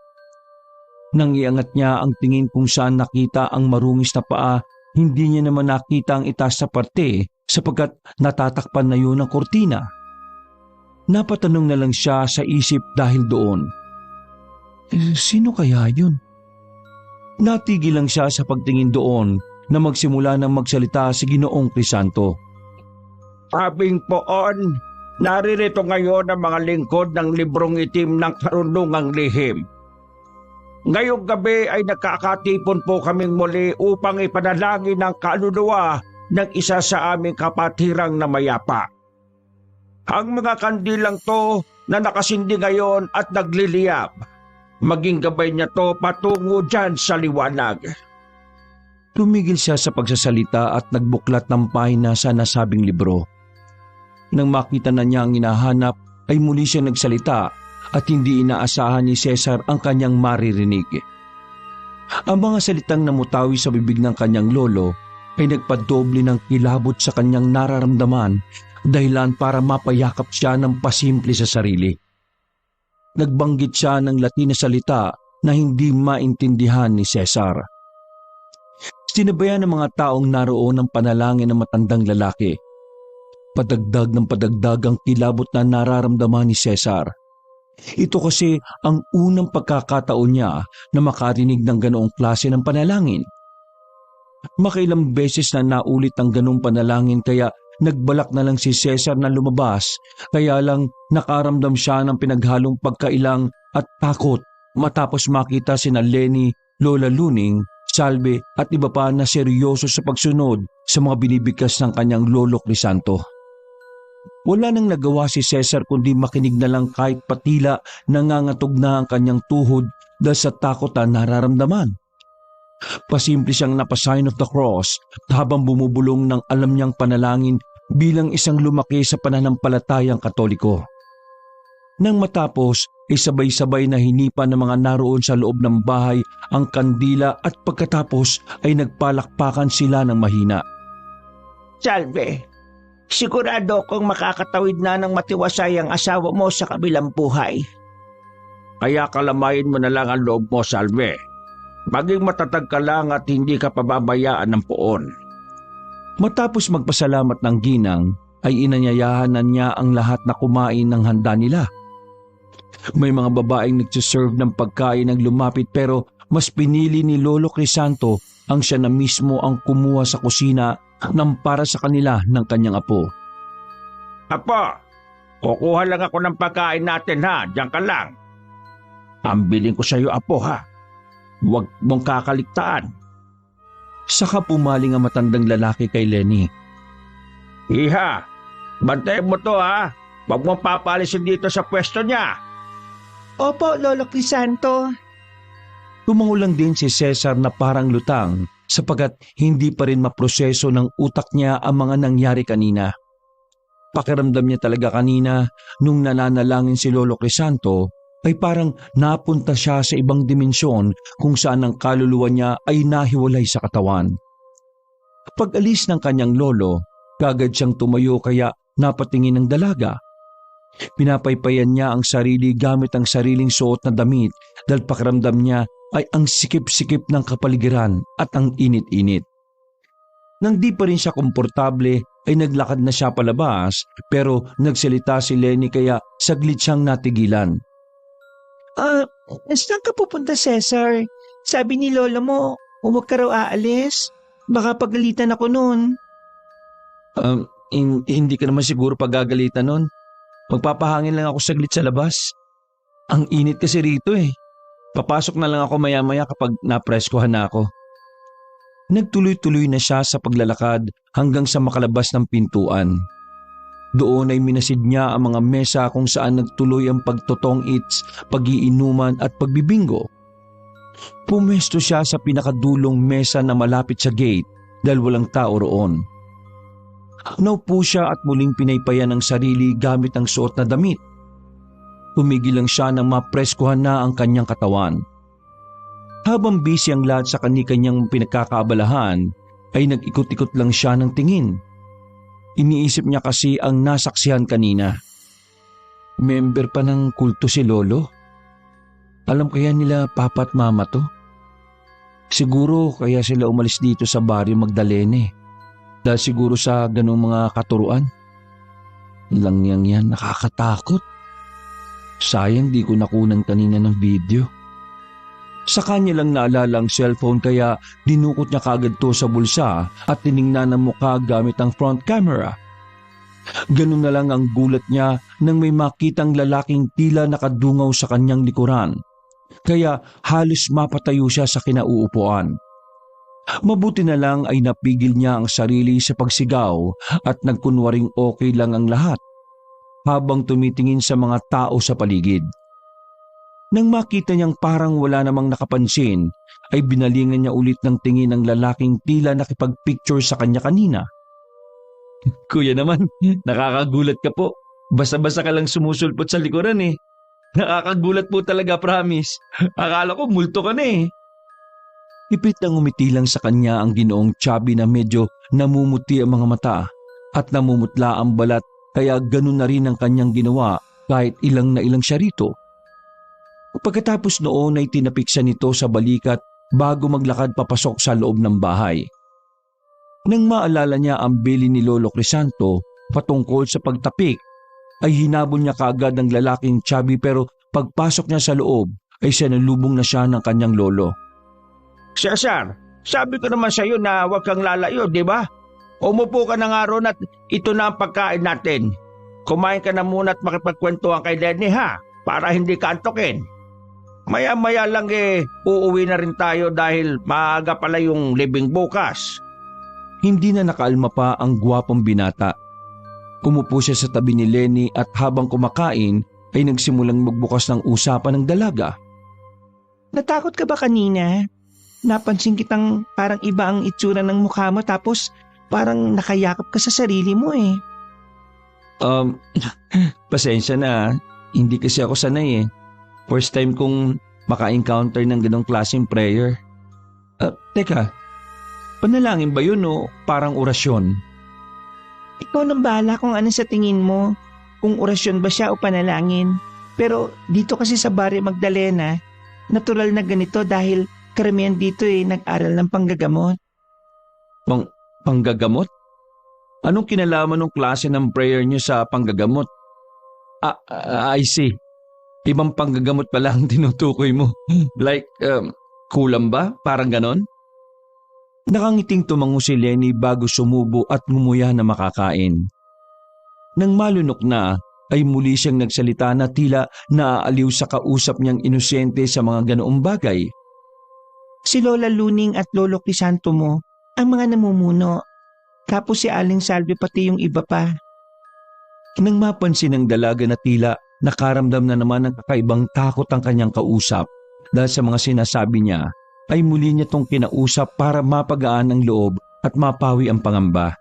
Nang iangat niya ang tingin kung saan nakita ang marungis na paa, hindi niya naman nakita ang itaas na parte sapagkat natatakpan na yun ang kortina. Napatanong na lang siya sa isip dahil doon. Sino kaya yun? Natigil lang siya sa pagtingin doon na magsimula ng magsalita si Ginoong Crisanto. Sabing poon, naririto ngayon ang mga lingkod ng librong itim ng karunungang lihim. Ngayong gabi ay nagkakatipon po kaming muli upang ipanalangin ang kaluluwa ng isa sa aming kapatirang na mayapa. Ang mga kandilang to na nakasindi ngayon at nagliliyab, maging gabay niya to patungo dyan sa liwanag. Tumigil siya sa pagsasalita at nagbuklat ng pahina sa nasabing libro. Nang makita na niya ang hinahanap ay muli siya nagsalita at hindi inaasahan ni Cesar ang kanyang maririnig. Ang mga salitang namutawi sa bibig ng kanyang lolo ay nagpadoble ng kilabot sa kanyang nararamdaman, dahilan para mapayakap siya ng pasimple sa sarili. Nagbanggit siya ng Latin na salita na hindi maintindihan ni Cesar. Sinabayan ng mga taong naroon ang panalangin ng matandang lalaki. Padagdag ng padagdag ang kilabot na nararamdaman ni Cesar. Ito kasi ang unang pagkakataon niya na makarinig ng ganoong klase ng panalangin. Makailang beses na naulit ang ganoong panalangin kaya nagbalak na lang si Cesar na lumabas, kaya lang nakaramdam siya ng pinaghalong pagkailang at takot matapos makita sina Lenny, Lola Luning, Salve at iba pa na seryoso sa pagsunod sa mga binibigkas ng kanyang Lolo Crisanto. Wala nang nagawa si Cesar kundi makinig na lang kahit patila nangangatog na ang kanyang tuhod dahil sa takot na nararamdaman. Pasimple siyang napa-sign of the cross habang bumubulong ng alam niyang panalangin bilang isang lumaki sa pananampalatayang Katoliko. Nang matapos, ay sabay-sabay na hinipan ng mga naroon sa loob ng bahay ang kandila at pagkatapos ay nagpalakpakan sila ng mahina. Salve, sigurado kong makakatawid na ng matiwasay ang asawa mo sa kabilang buhay. Kaya kalamayin mo na lang ang loob mo, Salve. Maging matatag ka lang at hindi ka pababayaan ng poon. Matapos magpasalamat ng ginang, ay inanyayahan na niya ang lahat na kumain ng handa nila. May mga babaeng nagsiserve ng pagkain ang lumapit pero mas pinili ni Lolo Crisanto ang siya na mismo ang kumuha sa kusina ng para sa kanila ng kanyang apo. Apo, kukuha lang ako ng pagkain natin ha, diyan ka lang. Ambilin ko sa iyo, Apo ha. Huwag mong kakaligtaan. Saka pumaling ang matandang lalaki kay Lenny. Iha, bantayan mo to ha. Huwag mong papalisin dito sa pwesto niya. Opo, Lolo Crisanto. Tumangulang din si Cesar na parang lutang sapagkat hindi pa rin maproseso ng utak niya ang mga nangyari kanina. Pakiramdam niya talaga kanina nung nananalangin si Lolo Crisanto ay parang napunta siya sa ibang dimensyon kung saan ang kaluluwa niya ay nahiwalay sa katawan. Pag-alis ng kanyang lolo, kagad siyang tumayo kaya napatingin ng dalaga. Pinapaypayan niya ang sarili gamit ang sariling suot na damit dahil pakiramdam niya ay ang sikip-sikip ng kapaligiran at ang init-init. Nang di pa rin siya komportable ay naglakad na siya palabas pero nagsalita si Lenny kaya saglit siyang natigilan. Saan ka pupunta, Cesar? Sabi ni Lola mo, huwag ka raw aalis. Baka pagalitan ako noon. Hindi ka naman siguro pagagalitan nun. Magpapahangin lang ako saglit sa labas. Ang init kasi rito eh. Papasok na lang ako maya-maya kapag napreskuhan na ako. Nagtuloy-tuloy na siya sa paglalakad hanggang sa makalabas ng pintuan. Doon ay minasid niya ang mga mesa kung saan nagtuloy ang pagtotong-its, pag-iinuman at pagbibingo. Pumesto siya sa pinakadulong mesa na malapit sa gate dahil walang tao roon. Naupo siya at muling pinaypayan ang sarili gamit ang suot na damit. Tumigil lang siya nang mapreskuhan na ang kanyang katawan. Habang busy ang lahat sa kani-kanyang pinagkakaabalahan, ay nag-ikot-ikot lang siya ng tingin. Iniisip niya kasi ang nasaksihan kanina. Member pa ng kulto si Lolo? Alam kaya nila papa at mama to? Siguro kaya sila umalis dito sa Barrio Magdalena. Dahil siguro sa ganung mga katuruan. Langyang yan, nakakatakot. Sayang di ko nakunan kanina ng video. Sa kanya lang naalala ang cellphone kaya dinukot niya kaagad to sa bulsa at tiningnan ang mukha gamit ang front camera. Ganun na lang ang gulat niya nang may makitang lalaking tila nakadungaw sa kanyang likuran. Kaya halos mapatayo siya sa kinauupuan. Mabuti na lang ay napigil niya ang sarili sa pagsigaw at nagkunwaring okay lang ang lahat habang tumitingin sa mga tao sa paligid. Nang makita niyang parang wala namang nakapansin, ay binalingan niya ulit ng tingin ng lalaking tila nakipag-picture sa kanya kanina. Kuya naman, nakakagulat ka po. Basta-basta ka lang sumusulpot sa likuran eh. Nakakagulat po talaga, promise. Akala ko multo ka na eh. Ipit na ngumiti lang sa kanya ang ginoong chubby na medyo namumuti ang mga mata at namumutla ang balat kaya ganun na rin ang kanyang ginawa kahit ilang na ilang siya rito. Pagkatapos noon ay tinapik siya nito sa balikat bago maglakad papasok sa loob ng bahay. Nang maalala niya ang bili ni Lolo Crisanto patungkol sa pagtapik, ay hinabol niya kaagad ang lalaking chubby pero pagpasok niya sa loob ay sinalubong na siya ng kanyang lolo. Cesar, sabi ko naman sa iyo na huwag kang lalayo, di ba? Umupo ka na nga ron at ito na ang pagkain natin. Kumain ka na muna at makipagkwentuhan kay Lenny ha, para hindi ka antokin. Maya-maya lang uuwi na rin tayo dahil maaga pala yung libing bukas. Hindi na nakaalma pa ang gwapong binata. Umupo siya sa tabi ni Lenny at habang kumakain ay nagsimulang magbukas ng usapan ng dalaga. Natakot ka ba kanina? Napansin kitang parang iba ang itsura ng mukha mo tapos parang nakayakap ka sa sarili mo eh. Pasensya na. Hindi kasi ako sanay eh. First time kong maka-encounter ng ganong klaseng prayer. Teka, panalangin ba yun o parang orasyon? Ikaw nang bahala kung ano sa tingin mo, kung orasyon ba siya o panalangin. Pero dito kasi sa Barrio Magdalena, natural na ganito dahil karamihan dito nag-aral ng panggagamot. Panggagamot? Anong kinalaman ng klase ng prayer niyo sa panggagamot? I see. Ibang panggagamot pala ang tinutukoy mo. Like, kulam ba? Parang ganon? Nakangiting tumango si Lenny bago sumubo at ngumuya na makakain. Nang malunok na, ay muli siyang nagsalita na tila naaaliw sa kausap niyang inosente sa mga ganoong bagay. Si Lola Luning at Lolo Crisanto mo, ang mga namumuno. Tapos si Aling Salve pati yung iba pa. Nang mapansin ng dalaga na tila nakaramdam na naman ng kakaibang takot ang kanyang kausap dahil sa mga sinasabi niya, ay muli niya tong kinausap para mapagaan ang loob at mapawi ang pangamba.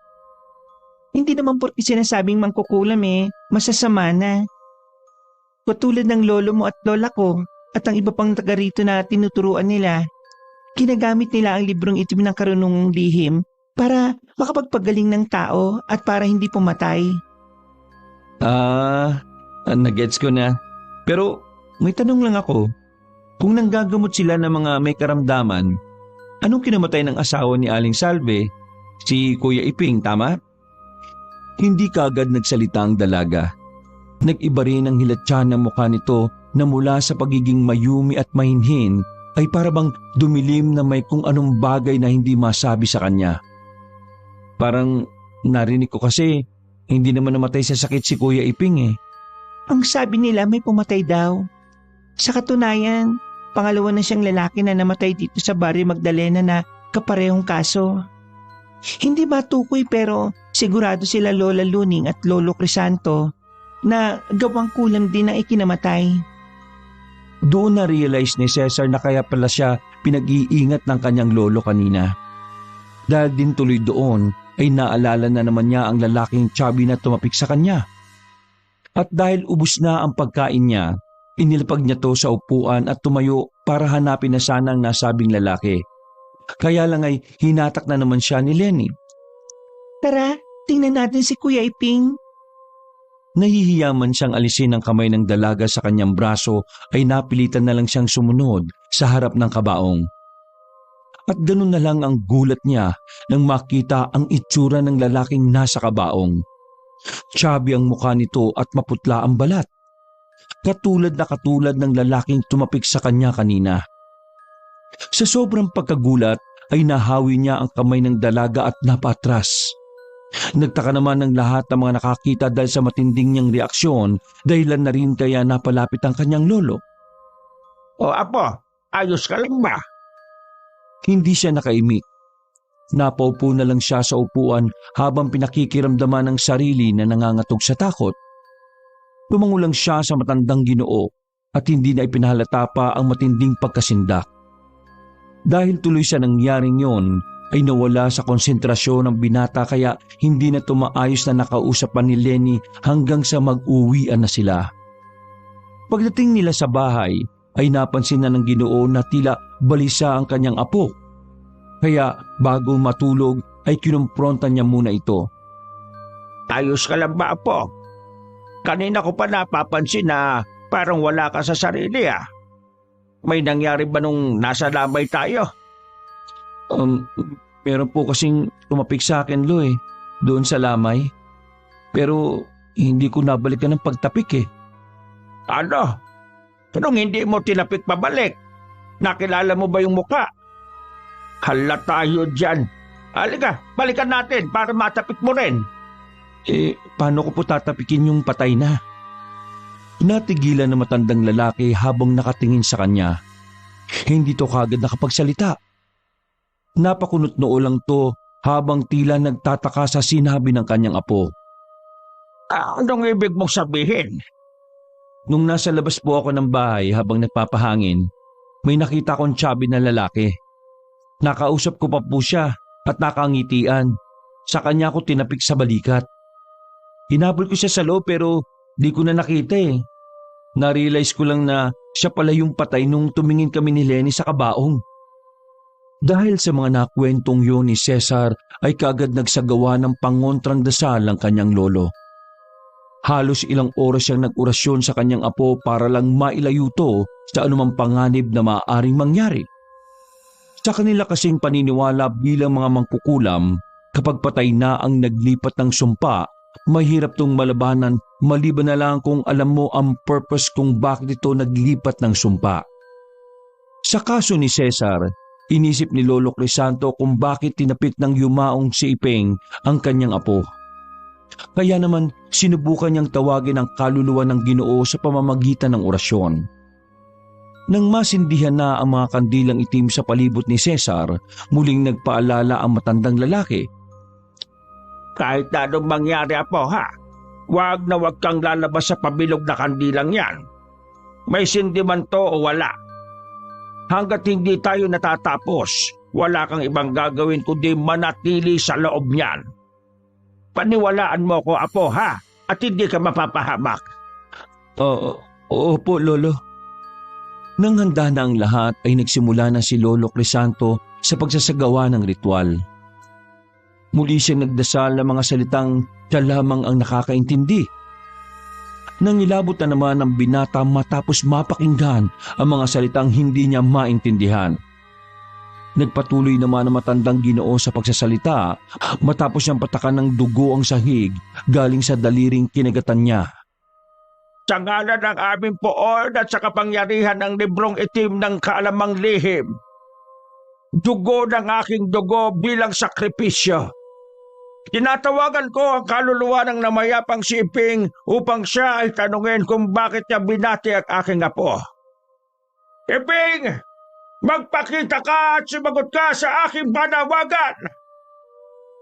Hindi naman porke sinasabing mangkukulam masasama na. Katulad ng lolo mo at lola ko at ang iba pang taga rito na tinuturuan nila, ginagamit nila ang librong itim ng karunungang lihim para makapagpagaling ng tao at para hindi pumatay. Nagets ko na. Pero may tanong lang ako. Kung nanggagamot sila ng mga may karamdaman, anong kinamatay ng asawa ni Aling Salve? Si Kuya Iping, tama? Hindi kaagad nagsalita ang dalaga. Nag-iba rin ang hilatsyan ng mukha nito na mula sa pagiging mayumi at mahinhin ay parabang dumilim na may kung anong bagay na hindi masabi sa kanya. Parang narinig ko kasi hindi naman namatay sa sakit si Kuya Iping eh. Ang sabi nila may pumatay daw. Sa katunayan, pangalawa na siyang lalaki na namatay dito sa Barrio Magdalena na kaparehong kaso. Hindi matukoy pero sigurado sila Lola Luning at Lolo Crisanto na gawang kulam din ang ikinamatay. Doon na-realize ni Cesar na kaya pala siya pinag-iingat ng kanyang lolo kanina. Dahil din tuloy doon ay naalala na naman niya ang lalaking chubby na tumapik sa kanya. At dahil ubos na ang pagkain niya, inilapag niya to sa upuan at tumayo para hanapin na sana ang nasabing lalaki. Kaya lang ay hinatak na naman siya ni Lenny. Tara, tingnan natin si Kuya Iping. Nahihiya man siyang alisin ang kamay ng dalaga sa kanyang braso ay napilitan na lang siyang sumunod sa harap ng kabaong. At ganun na lang ang gulat niya nang makita ang itsura ng lalaking nasa kabaong. Chubby ang mukha nito at maputla ang balat. Katulad ng lalaking tumapik sa kanya kanina. Sa sobrang pagkagulat ay nahawi niya ang kamay ng dalaga at napatras. Nagtaka naman ng lahat ng mga nakakita dahil sa matinding niyang reaksyon, dahilan na rin kaya napalapit ang kanyang lolo. O apo, ayos ka lang ba? Hindi siya nakaimik. Napaupo na lang siya sa upuan habang pinakikiramdaman ng sarili na nangangatog sa takot. Tumango lang siya sa matandang Ginoo at hindi na ipinahalata pa ang matinding pagkasindak. Dahil tuloy sa nangyaring yon, ay nawala sa konsentrasyon ng binata kaya hindi na tumaayos na nakausap pa ni Lenny hanggang sa mag-uwian na sila. Pagdating nila sa bahay, ay napansin na ng Ginoo na tila balisa ang kanyang apo. Kaya bago matulog ay kinumpronta niya muna ito. Ayos ka lang ba, apo? Kanina ko pa napapansin na parang wala ka sa sarili ah. May nangyari ba nung nasa lamay tayo? Meron po kasing tumapik sa akin, Lo, doon sa lamay. Pero hindi ko nabalikan ng pagtapik Ano? Anong hindi mo tinapik pabalik? Nakilala mo ba yung muka? Hala tayo dyan. Halika, balikan natin para matapik mo rin. Paano ko po tatapikin yung patay na? Natigilan na matandang lalaki habang nakatingin sa kanya. Hindi to kagad nakapagsalita. Napakunot noo lang to habang tila nagtataka sa sinabi ng kanyang apo. Anong ibig mong sabihin? Nung nasa labas po ako ng bahay habang nagpapahangin, may nakita kong chubby na lalaki. Nakausap ko pa po siya at nakangitian. Sa kanya ako tinapik sa balikat. Hinabol ko siya sa loob pero di ko na nakita Na-realize ko lang na siya pala yung patay nung tumingin kami ni Lenny sa kabaong. Dahil sa mga nakwentong yun ni Cesar ay kaagad nagsagawa ng pangontrang dasal ang kanyang lolo. Halos ilang oras siyang nag-orasyon sa kanyang apo para lang mailayo to sa anumang panganib na maaaring mangyari. Sa kanila kasing paniniwala bilang mga mangkukulam, kapag patay na ang naglipat ng sumpa, mahirap tong malabanan maliban na lang kung alam mo ang purpose kung bakit ito naglipat ng sumpa. Sa kaso ni Cesar, inisip ni Lolo Crisanto kung bakit tinapik ng yumaong si Ipeng ang kanyang apo. Kaya naman sinubukan niyang tawagin ang kaluluwa ng Ginoo sa pamamagitan ng orasyon. Nang masindihan na ang mga kandilang itim sa palibot ni Cesar, muling nagpaalala ang matandang lalaki. Kahit na anong mangyari, apo ha, wag kang lalabas sa pabilog na kandilang yan. May sindi man to o wala. Hanggat hindi tayo natatapos, wala kang ibang gagawin kundi manatili sa loob niyan. Paniwalaan mo ko, apo ha, at hindi ka mapapahamak. Opo, Lolo. Nang handa na ang lahat ay nagsimula na si Lolo Crisanto sa pagsasagawa ng ritual. Muli siyang nagdasal ng mga salitang siya lamang ang nakakaintindi. Nangilabot na naman ang binata matapos mapakinggan ang mga salitang hindi niya maintindihan. Nagpatuloy naman ang matandang Ginoo sa pagsasalita matapos niyang patakan ng dugo ang sahig galing sa daliring kinagatan niya. Sa ngalan ng aming poon at sa kapangyarihan ng librong itim ng kaalamang lihim, dugo ng aking dugo bilang sakripisyo. Tinatawagan ko ang kaluluwa ng namayapang si Iping upang siya ay tanungin kung bakit niya binati ang aking apo. Iping! Magpakita ka at sumagot ka sa aking panawagan!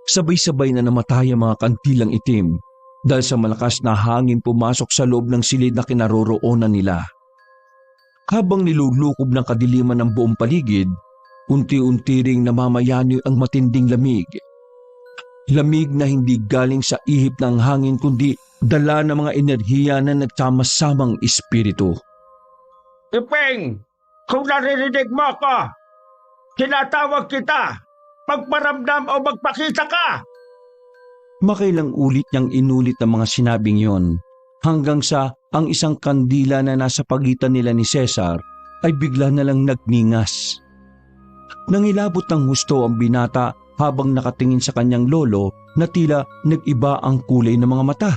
Sabay-sabay na namatay ang mga kantilang itim dahil sa malakas na hangin pumasok sa loob ng silid na kinaroroonan nila. Habang nilulukob ng kadiliman ng buong paligid, unti-unti ring namamayani ang matinding lamig. Lamig na hindi galing sa ihip ng hangin kundi dala ng mga enerhiya na nagsamas-samang espiritu. Iping! Kung naririnig mo ako, tinatawag kita, magparamdam o magpakita ka. Makailang ulit niyang inulit ang mga sinabing yon hanggang sa ang isang kandila na nasa pagitan nila ni Cesar ay bigla na lang nagningas. Nangilabot ng husto ang binata habang nakatingin sa kanyang lolo na tila nag-iba ang kulay ng mga mata.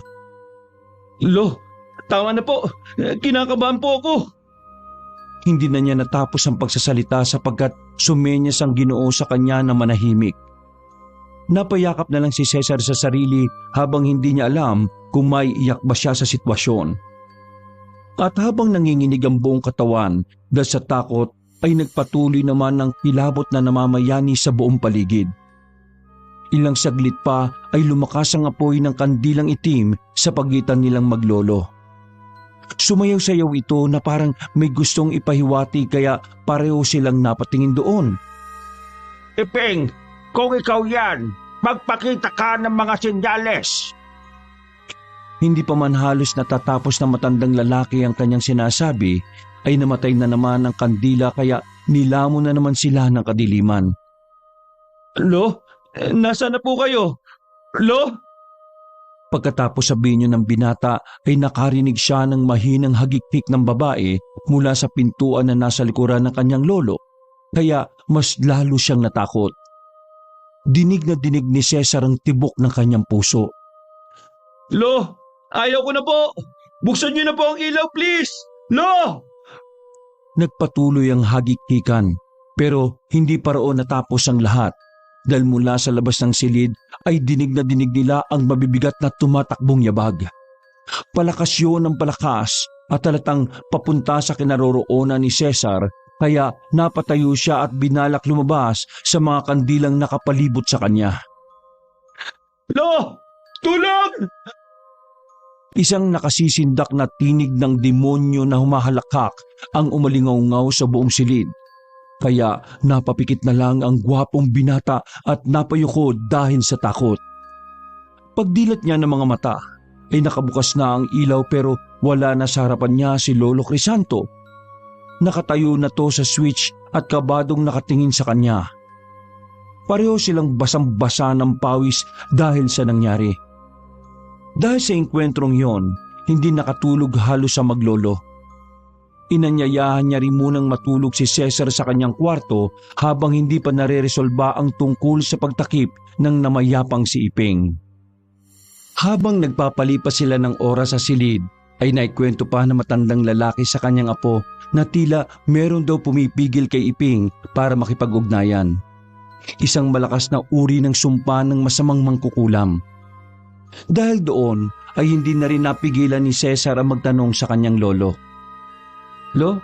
Lo, tama na po. Kinakabahan po ako. Hindi na niya natapos ang pagsasalita sapagkat sumenyas ang Ginoo sa kanya na manahimik. Napayakap na lang si Cesar sa sarili habang hindi niya alam kung may iyak ba siya sa sitwasyon. At habang nanginginig ang buong katawan dahil sa takot ay nagpatuloy naman ng kilabot na namamayani sa buong paligid. Ilang saglit pa ay lumakas ang apoy ng kandilang itim sa pagitan nilang maglolo. Sumayaw-sayaw ito na parang may gustong ipahiwati kaya pareho silang napatingin doon. Iping, kung ikaw yan, magpakita ka ng mga senyales. Hindi pa man halos natatapos na matandang lalaki ang kanyang sinasabi, ay namatay na naman ang kandila kaya nilamon na naman sila ng kadiliman. Lo, nasaan na po kayo? Lo? Pagkatapos sabihin niyo ng binata ay nakarinig siya ng mahinang hagiktik ng babae mula sa pintuan na nasa likuran ng kanyang lolo, kaya mas lalo siyang natakot. Dinig na dinig ni Cesar ang tibok ng kanyang puso. Lo, ayaw ko na po! Buksan niyo na po ang ilaw, please! Lo! Nagpatuloy ang hagiktikan, pero hindi pa roon natapos ang lahat. Dahil mula sa labas ng silid ay dinig na dinig nila ang mabibigat na tumatakbong yabag. Palakas yun ng palakas at halatang papunta sa kinaroroonan ni Cesar, kaya napatayo siya at binalak lumabas sa mga kandilang nakapalibot sa kanya. Lo! Tulong! Isang nakasisindak na tinig ng demonyo na humahalakak ang umalingaw-ngaw sa buong silid. Kaya napapikit na lang ang gwapong binata at napayuko dahil sa takot. Pagdilat niya ng mga mata ay nakabukas na ang ilaw pero wala na sa harapan niya si Lolo Crisanto. Nakatayo na to sa switch at kabadong nakatingin sa kanya. Pareho silang basang-basa ng pawis dahil sa nangyari. Dahil sa engkwentrong yon, hindi nakatulog halos sa maglolo. Inanyayahan niya rin munang matulog si Cesar sa kanyang kwarto habang hindi pa nare-resolba ang tungkol sa pagtakip ng namayapang si Iping. Habang nagpapalipas sila ng oras sa silid, ay naikwento pa na matandang lalaki sa kanyang apo na tila meron daw pumipigil kay Iping para makipag-ugnayan. Isang malakas na uri ng sumpa ng masamang mangkukulam. Dahil doon ay hindi na rin napigilan ni Cesar ang magtanong sa kanyang lolo. Lo,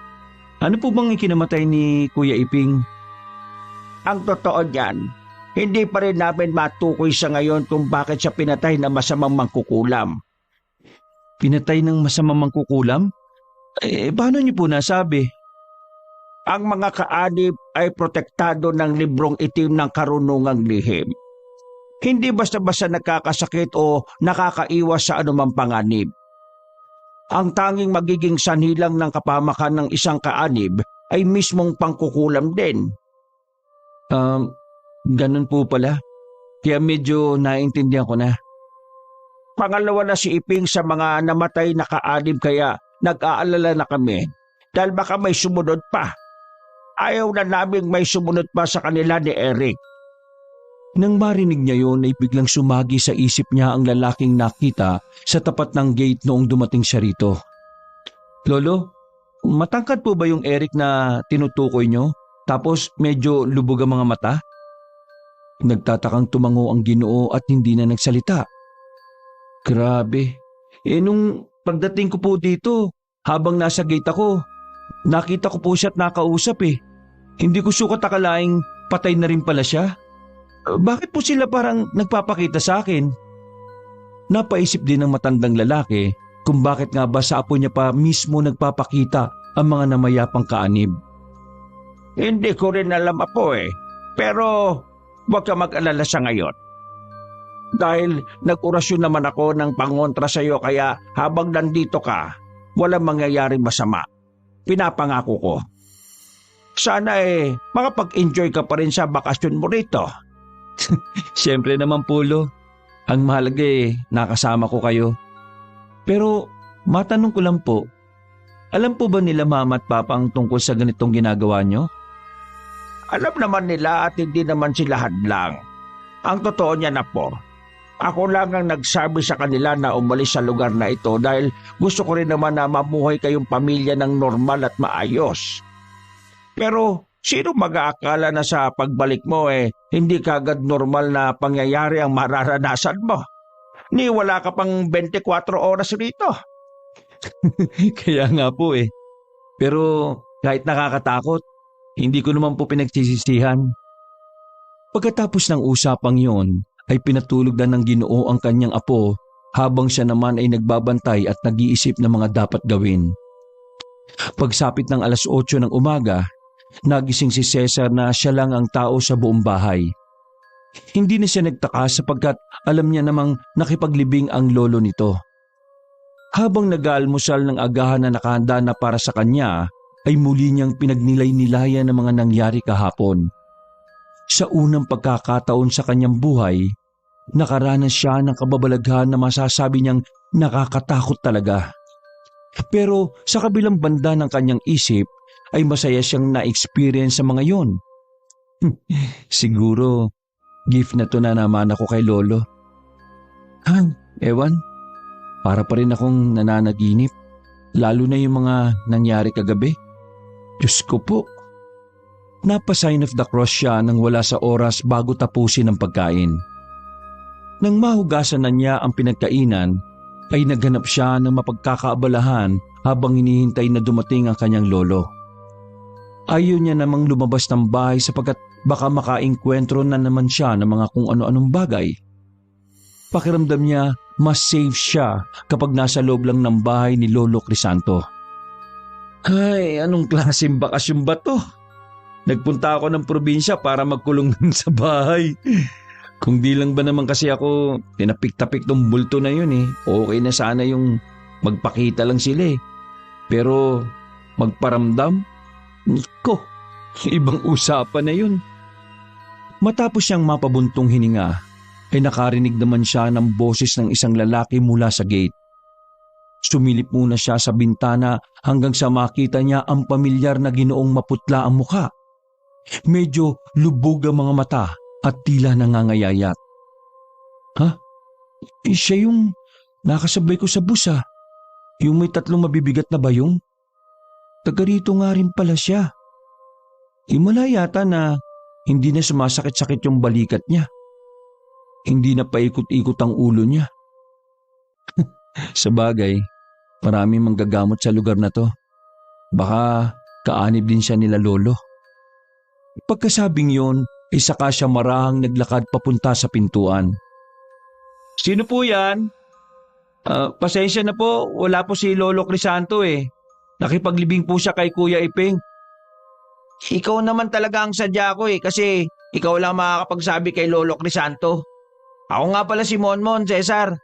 ano po bang ikinamatay ni Kuya Iping? Ang totoo niyan, hindi pa rin namin matukoy sa ngayon kung bakit siya pinatay na masamang mangkukulam. Pinatay ng masamang mangkukulam? Paano niyo po nasabi? Ang mga kaanib ay protektado ng librong itim ng karunungang lihim. Hindi basta-basta nakakasakit o nakakaiwas sa anumang panganib. Ang tanging magiging sanhi lang ng kapamakan ng isang kaanib ay mismong pangkukulam din. Ganun po pala. Kaya medyo naintindihan ko na. Pangalawa na si Iping sa mga namatay na kaanib kaya nag-aalala na kami dahil baka may sumunod pa. Ayaw na naming may sumunod pa sa kanila ni Eric. Nang marinig niya yon ay biglang sumagi sa isip niya ang lalaking nakita sa tapat ng gate noong dumating siya rito. Lolo, matangkad po ba yung Eric na tinutukoy niyo? Tapos medyo lubog ang mga mata? Nagtatakang tumango ang Ginoo at hindi na nagsalita. Grabe. Nung pagdating ko po dito, habang nasa gate ako, nakita ko po siya at nakausap eh. Hindi ko sukat akalaing patay na rin pala siya. Bakit po sila parang nagpapakita sa akin? Napaisip din ng matandang lalaki kung bakit nga ba sa apo niya pa mismo nagpapakita ang mga namayapang kaanib. Hindi ko rin alam apo eh, pero huwag ka mag-alala sa ngayon. Dahil nag-orasyon naman ako ng pangontra sa iyo kaya habang nandito ka, walang mangyayaring masama. Pinapangako ko. Sana makapag-enjoy ka pa rin sa bakasyon mo rito. Siyempre naman po, Lo. Ang mahalaga nakasama ko kayo. Pero matanong ko lang po, alam po ba nila mama at papa ang tungkol sa ganitong ginagawa nyo? Alam naman nila at hindi naman sila hadlang. Ang totoo niya na po, ako lang ang nagsabi sa kanila na umalis sa lugar na ito dahil gusto ko rin naman na mamuhay kayong pamilya ng normal at maayos. Pero sino mag-aakala na sa pagbalik mo hindi kagad normal na pangyayari ang mararanasan mo? Ni wala ka pang 24 oras rito. Kaya nga po Pero kahit nakakatakot, hindi ko naman po pinagsisisihan. Pagkatapos ng usapang yon, ay pinatulog na ng Ginoo ang kanyang apo habang siya naman ay nagbabantay at nag-iisip ng mga dapat gawin. Pagsapit ng 8:00 ng umaga, nagising si Cesar na siya lang ang tao sa buong bahay. Hindi na siya nagtaka sapagkat alam niya namang nakipaglibing ang lolo nito. Habang nag-aalmusal ng agahan na nakahanda na para sa kanya, ay muli niyang pinagnilay-nilayan ng mga nangyari kahapon. Sa unang pagkakataon sa kanyang buhay, nakaranas siya ng kababalaghan na masasabi niyang nakakatakot talaga. Pero sa kabilang banda ng kanyang isip, ay masaya siyang na-experience sa mga yon. Siguro, gift na to na naman ako kay Lolo. Ewan, para pa rin akong nananaginip, lalo na yung mga nangyari kagabi. Diyos ko po. Napa-sign of the cross siya nang wala sa oras bago tapusin ang pagkain. Nang mahugasan na niya ang pinagkainan, ay naghanap siya ng mapagkakaabalahan habang hinihintay na dumating ang kanyang lolo. Ayaw niya namang lumabas ng bahay sapagkat baka makaengkwentro na naman siya ng mga kung ano-anong bagay. Pakiramdam niya mas safe siya kapag nasa loob lang ng bahay ni Lolo Crisanto. Ay, anong klaseng bakasyon ba to? Nagpunta ako ng probinsya para magkulong sa bahay. Kung di lang ba naman kasi ako tinapik-tapik ng bulto na yun okay na sana yung magpakita lang sila Pero magparamdam? Ko, ibang usapan na yun. Matapos siyang mapabuntong hininga, ay nakarinig naman siya ng boses ng isang lalaki mula sa gate. Sumilip muna siya sa bintana hanggang sa makita niya ang pamilyar na Ginoong maputla ang mukha. Medyo lubog ang mga mata at tila nangangayayat. Siya yung nakasabay ko sa bus Yung may 3 mabibigat na bayong. Taga rito nga rin pala siya. Himala yata na hindi na sumasakit-sakit yung balikat niya. Hindi na paikot-ikot ang ulo niya. Sa bagay, maraming manggagamot sa lugar na to. Baka kaanib din siya nila lolo. Pagkasabing yon, ay saka siya marahang naglakad papunta sa pintuan. Sino po yan? Pasensya na po, wala po si Lolo Crisanto Nakipaglibing po siya kay Kuya Iping. Ikaw naman talaga ang sadya ko kasi ikaw lang makakapagsabi kay Lolo Crisanto. Ako nga pala si Monmon, Cesar.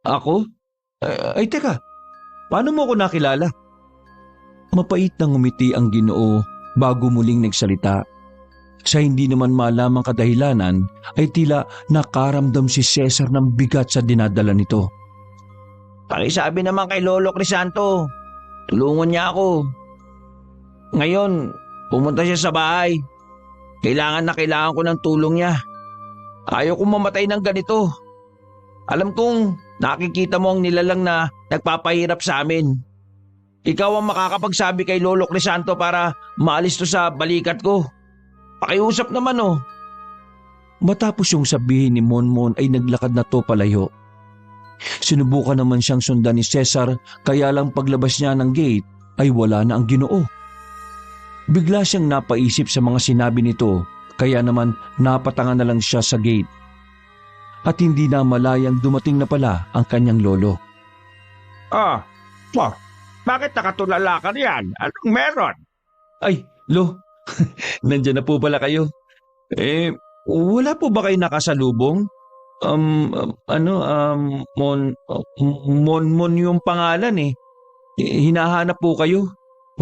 Ako? Ay teka, paano mo ako nakilala? Mapait na ngumiti ang Ginoo bago muling nagsalita. Sa hindi naman malamang kadahilanan ay tila nakaramdam si Cesar ng bigat sa dinadala nito. Pakisabi naman kay Lolo Crisanto, tulungan niya ako. Ngayon, pumunta siya sa bahay. Kailangan ko ng tulong niya. Ayaw kong mamatay ng ganito. Alam kong nakikita mo ang nilalang na nagpapahirap sa amin. Ikaw ang makakapagsabi kay Lolo Crisanto para maalis to sa balikat ko. Pakiusap naman Matapos yung sabihin ni Monmon ay naglakad na to palayo. Sinubukan naman siyang sundan ni Cesar kaya lang paglabas niya ng gate ay wala na ang Ginoo. Bigla siyang napaisip sa mga sinabi nito kaya naman napatanga na lang siya sa gate. At hindi na malayang dumating na pala ang kanyang lolo. Bakit nakatulala ka riyan? Anong meron? Ay, Lo, nandyan na po pala kayo. Wala po ba kayo nakasalubong? Mon yung pangalan Hinahanap po kayo.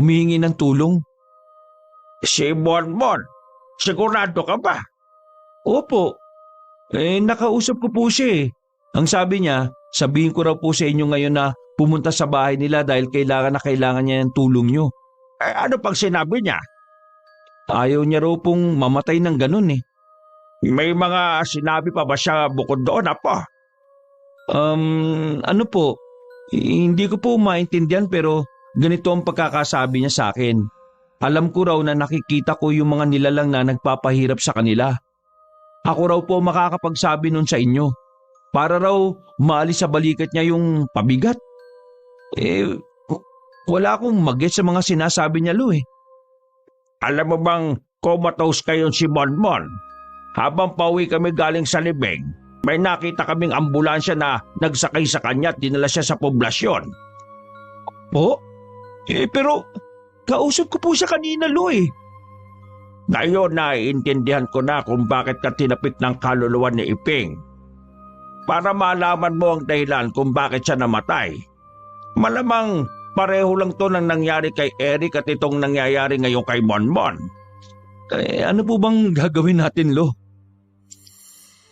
humihingi ng tulong. Si Monmon, sigurado ka ba? Opo, nakausap ko po siya eh. Ang sabi niya, sabihin ko raw po sa inyo ngayon na pumunta sa bahay nila dahil kailangan na kailangan niya ng tulong niyo. Ano pang sinabi niya? Ayaw niya raw pong mamatay ng ganun eh. May mga sinabi pa ba siya bukod doon, Apo? Ano po, hindi ko po maintindihan pero ganito ang pagkakasabi niya sa akin. Alam ko raw na nakikita ko yung mga nilalang na nagpapahirap sa kanila. Ako raw po makakapagsabi nun sa inyo. Para raw maalis sa balikat niya yung pabigat. Wala akong mag-get sa mga sinasabi niya, Lo eh. Alam mo bang comatose kayon si Monmon? Habang pauwi kami galing sa libing, may nakita kaming ambulansya na nagsakay sa kanya at dinala siya sa poblasyon. Po? Pero kausap ko po siya kanina, Lo eh. Ngayon naiintindihan ko na kung bakit ka tinapik ng kaluluwa ni Iping. Para malaman mo ang dahilan kung bakit siya namatay. Malamang pareho lang to ng nangyari kay Eric at itong nangyayari ngayon kay Monmon. Ano po bang gagawin natin, Lo?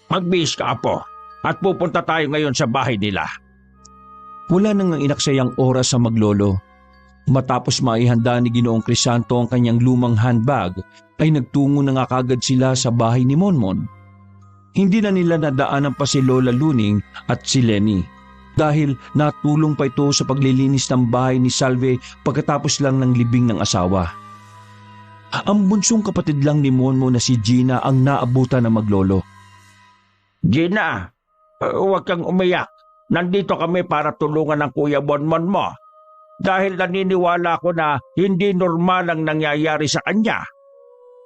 Magbihis ka, Apo, at pupunta tayo ngayon sa bahay nila. Wala nang inaksayang oras sa maglolo. Matapos maihanda ni Ginoong Crisanto ang kanyang lumang handbag, ay nagtungo na nga kagad sila sa bahay ni Monmon. Hindi na nila nadaanan pa si Lola Luning at si Lenny dahil natulong pa ito sa paglilinis ng bahay ni Salve pagkatapos lang ng libing ng asawa. Ang bunsong kapatid lang ni Monmon na si Gina ang naabutan ng maglolo. Gina, huwag kang umiyak. Nandito kami para tulungan ng Kuya Monmon mo. Dahil naniniwala ko na hindi normal ang nangyayari sa kanya.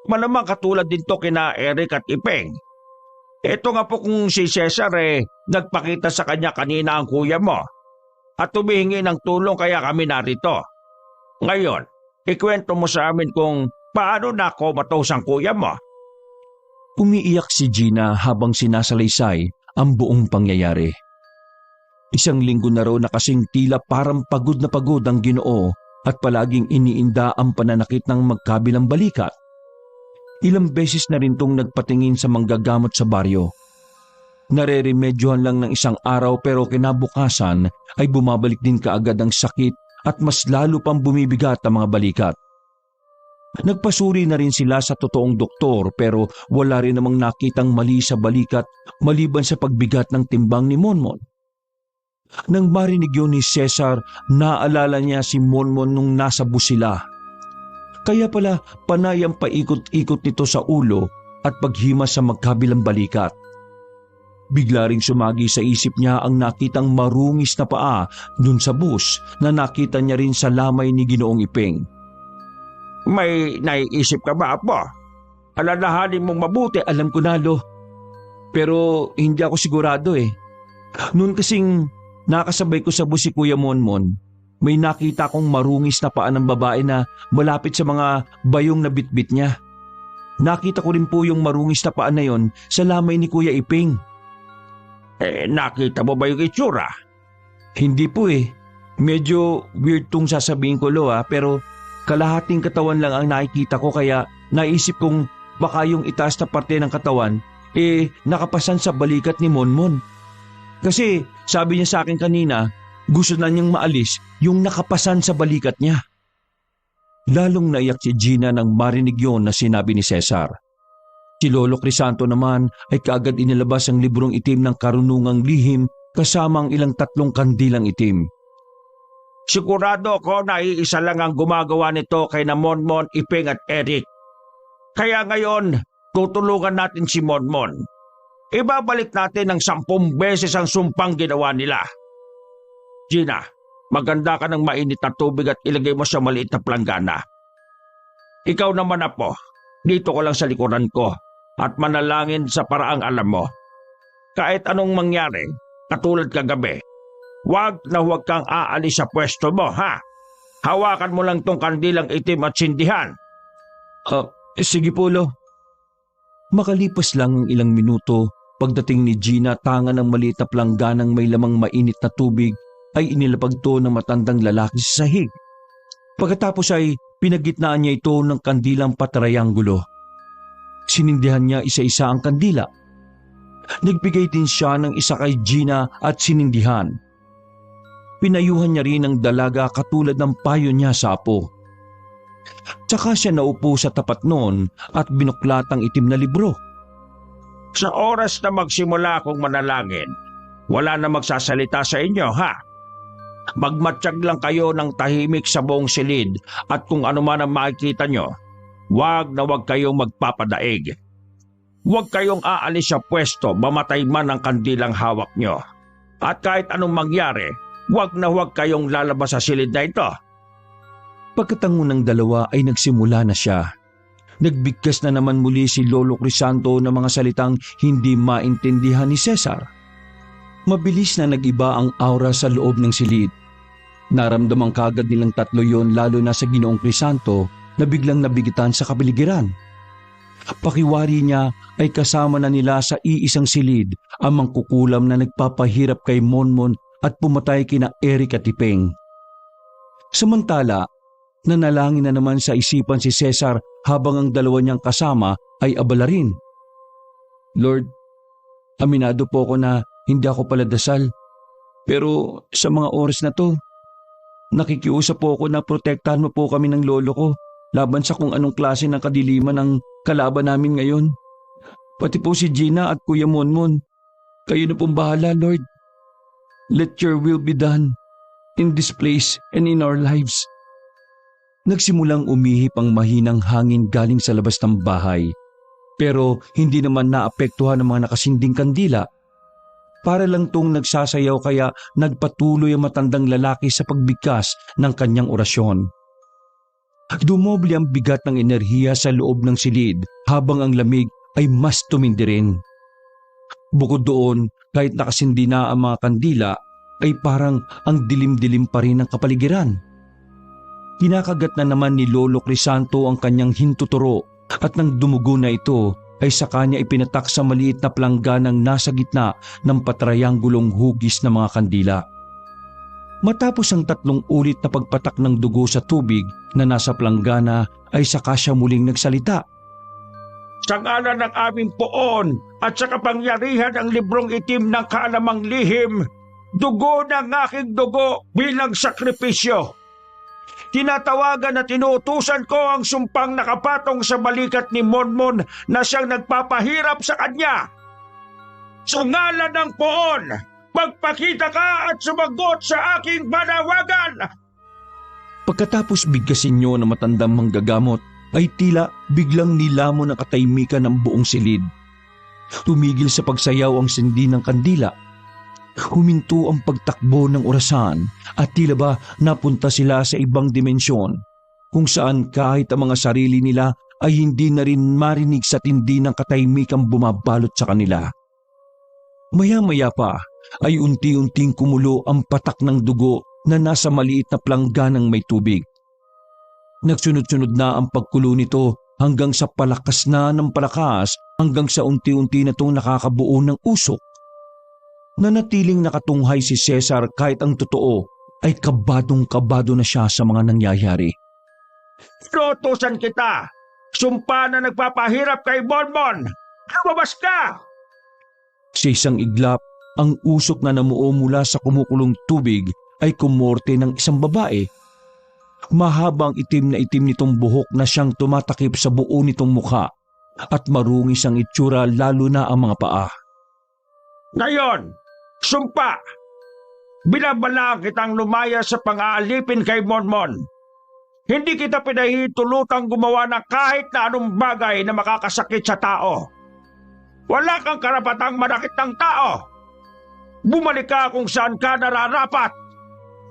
Malamang katulad din to kina Eric at Ipeng. Ito nga po kung si Cesar nagpakita sa kanya kanina ang kuya mo at tumihingi ng tulong kaya kami narito. Ngayon, ikwento mo sa amin kung paano nakomatose ang kuya mo. Umiiyak si Gina habang sinasalaysay ang buong pangyayari. Isang linggo na raw na kasing tila parang pagod na pagod ang Ginoo at palaging iniinda ang pananakit ng magkabilang balikat. Ilang beses na rin tong nagpatingin sa manggagamot sa baryo. Nareremedyohan lang ng isang araw pero kinabukasan ay bumabalik din kaagad ang sakit at mas lalo pang bumibigat ang mga balikat. Nagpasuri na rin sila sa totoong doktor pero wala rin namang nakitang mali sa balikat maliban sa pagbigat ng timbang ni Monmon. Nang marinig yun ni Cesar, naalala niya si Monmon nung nasa bus sila. Kaya pala panay ang paikot-ikot nito sa ulo at paghimas sa magkabilang balikat. Bigla ring sumagi sa isip niya ang nakitang marungis na paa dun sa bus na nakita niya rin sa lamay ni Ginoong Ipeng. May naiisip ka ba, Apo? Alalahanin mong mabuti. Alam ko na, Lo. Pero hindi ako sigurado eh. Noon kasing nakasabay ko sa bus si Kuya Monmon, may nakita kong marungis na paa ng babae na malapit sa mga bayong na bitbit niya. Nakita ko rin po yung marungis na paa na yon sa lamay ni Kuya Ipeng. Nakita mo ba yung itsura? Hindi po eh. Medyo weird tong sasabihin ko, Lo pero kalahating katawan lang ang nakikita ko kaya naisip kong baka yung itaas na parte ng katawan nakapasan sa balikat ni Monmon. Kasi sabi niya sa akin kanina, gusto na niyang maalis yung nakapasan sa balikat niya. Lalong naiyak si Gina nang marinig yon na sinabi ni Cesar. Si Lolo Crisanto naman ay kaagad inilabas ang librong itim ng karunungang lihim kasama ang ilang 3 kandilang itim. Sigurado ako na iisa lang ang gumagawa nito kay na Monmon, Ipeng at Eric. Kaya ngayon, tutulungan natin si Monmon. Ibabalik natin ng 10 beses ang sumpang ginawa nila. Gina, maganda ka ng mainit na tubig at ilagay mo sa maliit na planggana. Ikaw naman, Apo, dito ko lang sa likuran ko at manalangin sa paraang alam mo. Kahit anong mangyari, katulad kagabi, huwag kang aalis sa pwesto mo, ha? Hawakan mo lang tong kandilang itim at sindihan. Sige po, Lo. Makalipas lang ang ilang minuto, pagdating ni Gina tanga ng maliit na plangganang may lamang mainit na tubig, ay inilapag to ng matandang lalaki sa sahig. Pagkatapos ay pinagitnaan niya ito ng kandilang patrianggulo. Sinindihan niya isa-isa ang kandila. Nagbigay din siya ng isa kay Gina at sinindihan. Pinayuhan niya rin ang dalaga katulad ng payo niya sa apo. Tsaka siya naupo sa tapat noon at binuklat ang itim na libro. Sa oras na magsimula akong manalangin, wala na magsasalita sa inyo, ha? Magmatsyag lang kayo ng tahimik sa buong silid at kung ano man ang makikita nyo, wag na wag kayong magpapadaig. Huwag kayong aalis sa pwesto, mamatay man ang kandilang hawak nyo. At kahit anong mangyari, huwag na huwag kayong lalabas sa silid na ito. Pagkatango ng dalawa ay nagsimula na siya. Nagbigkas na naman muli si Lolo Crisanto ng mga salitang hindi maintindihan ni Cesar. Mabilis na nag-iba ang aura sa loob ng silid. Naramdaman kagad nilang tatlo yon lalo na sa Ginoong Crisanto na biglang nabigitan sa kapaligiran. Pakiwari niya ay kasama na nila sa iisang silid ang mangkukulam na nagpapahirap kay Monmon at pumatay kina Eric at Tipeng. Samantala, nanalangin na naman sa isipan si Cesar habang ang dalawa niyang kasama ay abala rin. Lord, aminado po ako na hindi ako paladasal. Pero sa mga oras na to, nakikiusap po ako na protektahan mo po kami ng lolo ko laban sa kung anong klase ng kadiliman ang kalaban namin ngayon. Pati po si Gina at Kuya Monmon. Kayo na pong bahala, Lord. Let your will be done in this place and in our lives. Nagsimulang umihip ang mahinang hangin galing sa labas ng bahay. Pero hindi naman naapektuhan ng mga nakasinding kandila. Para lang tong nagsasayaw kaya nagpatuloy ang matandang lalaki sa pagbigkas ng kanyang orasyon. Dumoble ang bigat ng enerhiya sa loob ng silid habang ang lamig ay mas tumindi rin. Bukod doon, kahit nakasindi na ang mga kandila, ay parang ang dilim-dilim pa rin ang kapaligiran. Kinakagat na naman ni Lolo Crisanto ang kanyang hintuturo at nang dumugo na ito ay sa kanya ipinatak sa maliit na plangganang nasa gitna ng patrianggulong hugis ng mga kandila. Matapos ang 3 ulit na pagpatak ng dugo sa tubig na nasa planggana ay saka siya muling nagsalita. Sa ngalan ng aming poon at sa kapangyarihan ng librong itim ng kaalamang lihim, dugo ng aking dugo bilang sakripisyo. Tinatawagan at tinuutusan ko ang sumpang nakapatong sa balikat ni Monmon na siyang nagpapahirap sa kanya. Sa ngalan ng poon, magpakita ka at sumagot sa aking panawagan! Pagkatapos bigkasin niyo ng matandang manggagamot, ay tila biglang nilamon ang katahimikan ng buong silid. Tumigil sa pagsayaw ang sindi ng kandila. Huminto ang pagtakbo ng orasan at tila ba napunta sila sa ibang dimensyon kung saan kahit ang mga sarili nila ay hindi na rin marinig sa tindi ng katahimikang bumabalot sa kanila. Maya-maya pa ay unti-unting kumulo ang patak ng dugo na nasa maliit na plangganang may tubig. Nagsunod-sunod na ang pagkulo nito hanggang sa palakas na ng palakas hanggang sa unti-unti na itong nakakabuo ng usok. Nanatiling nakatunghay si Cesar kahit ang totoo ay kabadong-kabado na siya sa mga nangyayari. Inuutusan kita! Sumpa na nagpapahirap kay Monmon! Lumabas ka! Sa isang iglap, ang usok na namuo mula sa kumukulong tubig ay kumorte ng isang babae. Mahabang itim na itim nitong buhok na siyang tumatakip sa buo nitong mukha at marungis ang itsura lalo na ang mga paa. Ngayon, sumpa! Binabalaan kitang lumaya sa pang-aalipin kay Monmon. Hindi kita pinahihintulutang gumawa ng kahit na anong bagay na makakasakit sa tao. Wala kang karapatang manakit ng tao. Bumalik ka kung saan ka nararapat.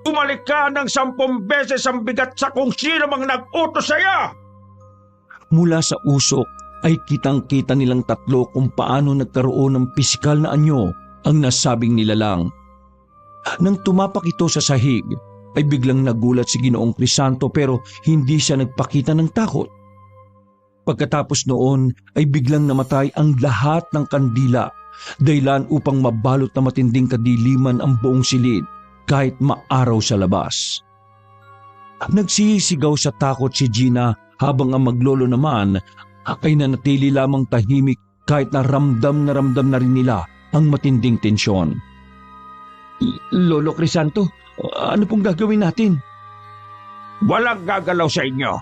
Bumalik ka ng 10 beses ang bigat sa kung sino mang nag-utos sa iyo. Mula sa usok ay kitang-kita nilang tatlo kung paano nagkaroon ng pisikal na anyo ang nasabing nilalang. Nang tumapak ito sa sahig, ay biglang nagulat si Ginoong Crisanto pero hindi siya nagpakita ng takot. Pagkatapos noon ay biglang namatay ang lahat ng kandila, dahilan upang mabalot na matinding kadiliman ang buong silid kahit maaraw sa labas. Nagsisigaw sa takot si Gina habang ang maglolo naman ay nanatili lamang tahimik kahit na ramdam na rin nila ang matinding tensyon. Lolo Crisanto, ano pong gagawin natin? Walang gagalaw sa inyo.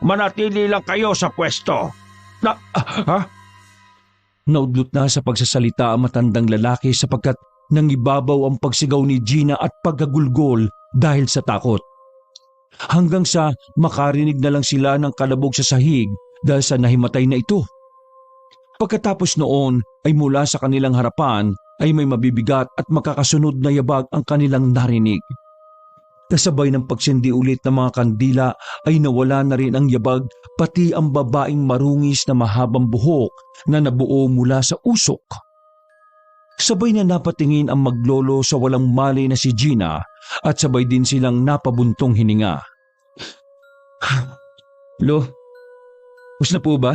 Manatili lang kayo sa pwesto. Naudlot na sa pagsasalita ang matandang lalaki sapagkat nangibabaw ang pagsigaw ni Gina at pagkagulgol dahil sa takot. Hanggang sa makarinig na lang sila ng kalabog sa sahig dahil sa nahimatay na ito. Pagkatapos noon ay mula sa kanilang harapan ay may mabibigat at makakasunod na yabag ang kanilang narinig. Kasabay ng pagsindi ulit ng mga kandila ay nawala na rin ang yabag pati ang babaeng marungis na mahabang buhok na nabuo mula sa usok. Sabay na napatingin ang maglolo sa walang malay na si Gina at sabay din silang napabuntong hininga. Lo, us na po ba?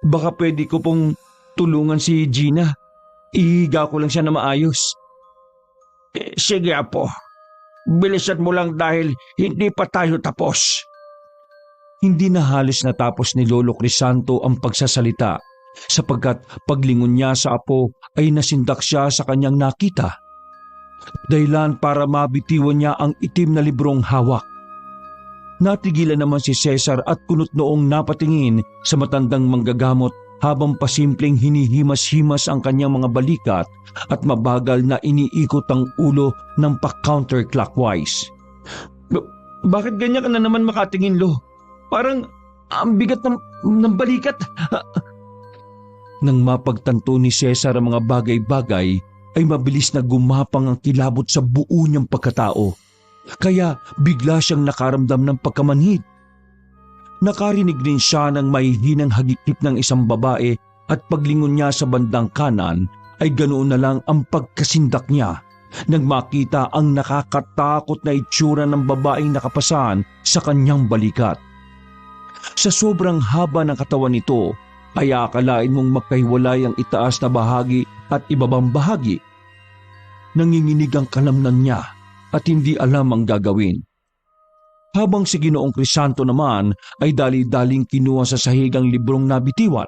Baka pwede ko pong tulungan si Gina. Ihiga ko lang siya na maayos. Sige apo. Bilisan mo lang dahil hindi pa tayo tapos. Hindi na halos natapos ni Lolo Crisanto ang pagsasalita sapagkat paglingon niya sa apo ay nasindak siya sa kanyang nakita. Dahilan para mabitiwan niya ang itim na librong hawak. Natigilan naman si Cesar at kunot noong napatingin sa matandang manggagamot habang pasimpleng hinihimas-himas ang kanyang mga balikat at mabagal na iniikot ang ulo ng pa-counterclockwise. Bakit ganyan ka na naman makatingin, Lo? Parang ang bigat ng balikat. Nang mapagtanto ni Cesar ang mga bagay-bagay, ay mabilis na gumapang ang kilabot sa buo niyang pagkatao. Kaya bigla siyang nakaramdam ng pagkamanhid. Nakarinig din siya ng mahihinang hagikip ng isang babae at paglingon niya sa bandang kanan ay ganoon na lang ang pagkasindak niya nang makita ang nakakatakot na itsura ng babaeng nakapasan sa kanyang balikat. Sa sobrang haba ng katawan nito ay akalain mong magkahiwalay ang itaas na bahagi at ibabang bahagi. Nanginginig ang kalamnan niya at hindi alam ang gagawin. Habang si Ginoong Crisanto naman ay dali-daling kinuha sa sahig ang librong nabitiwan.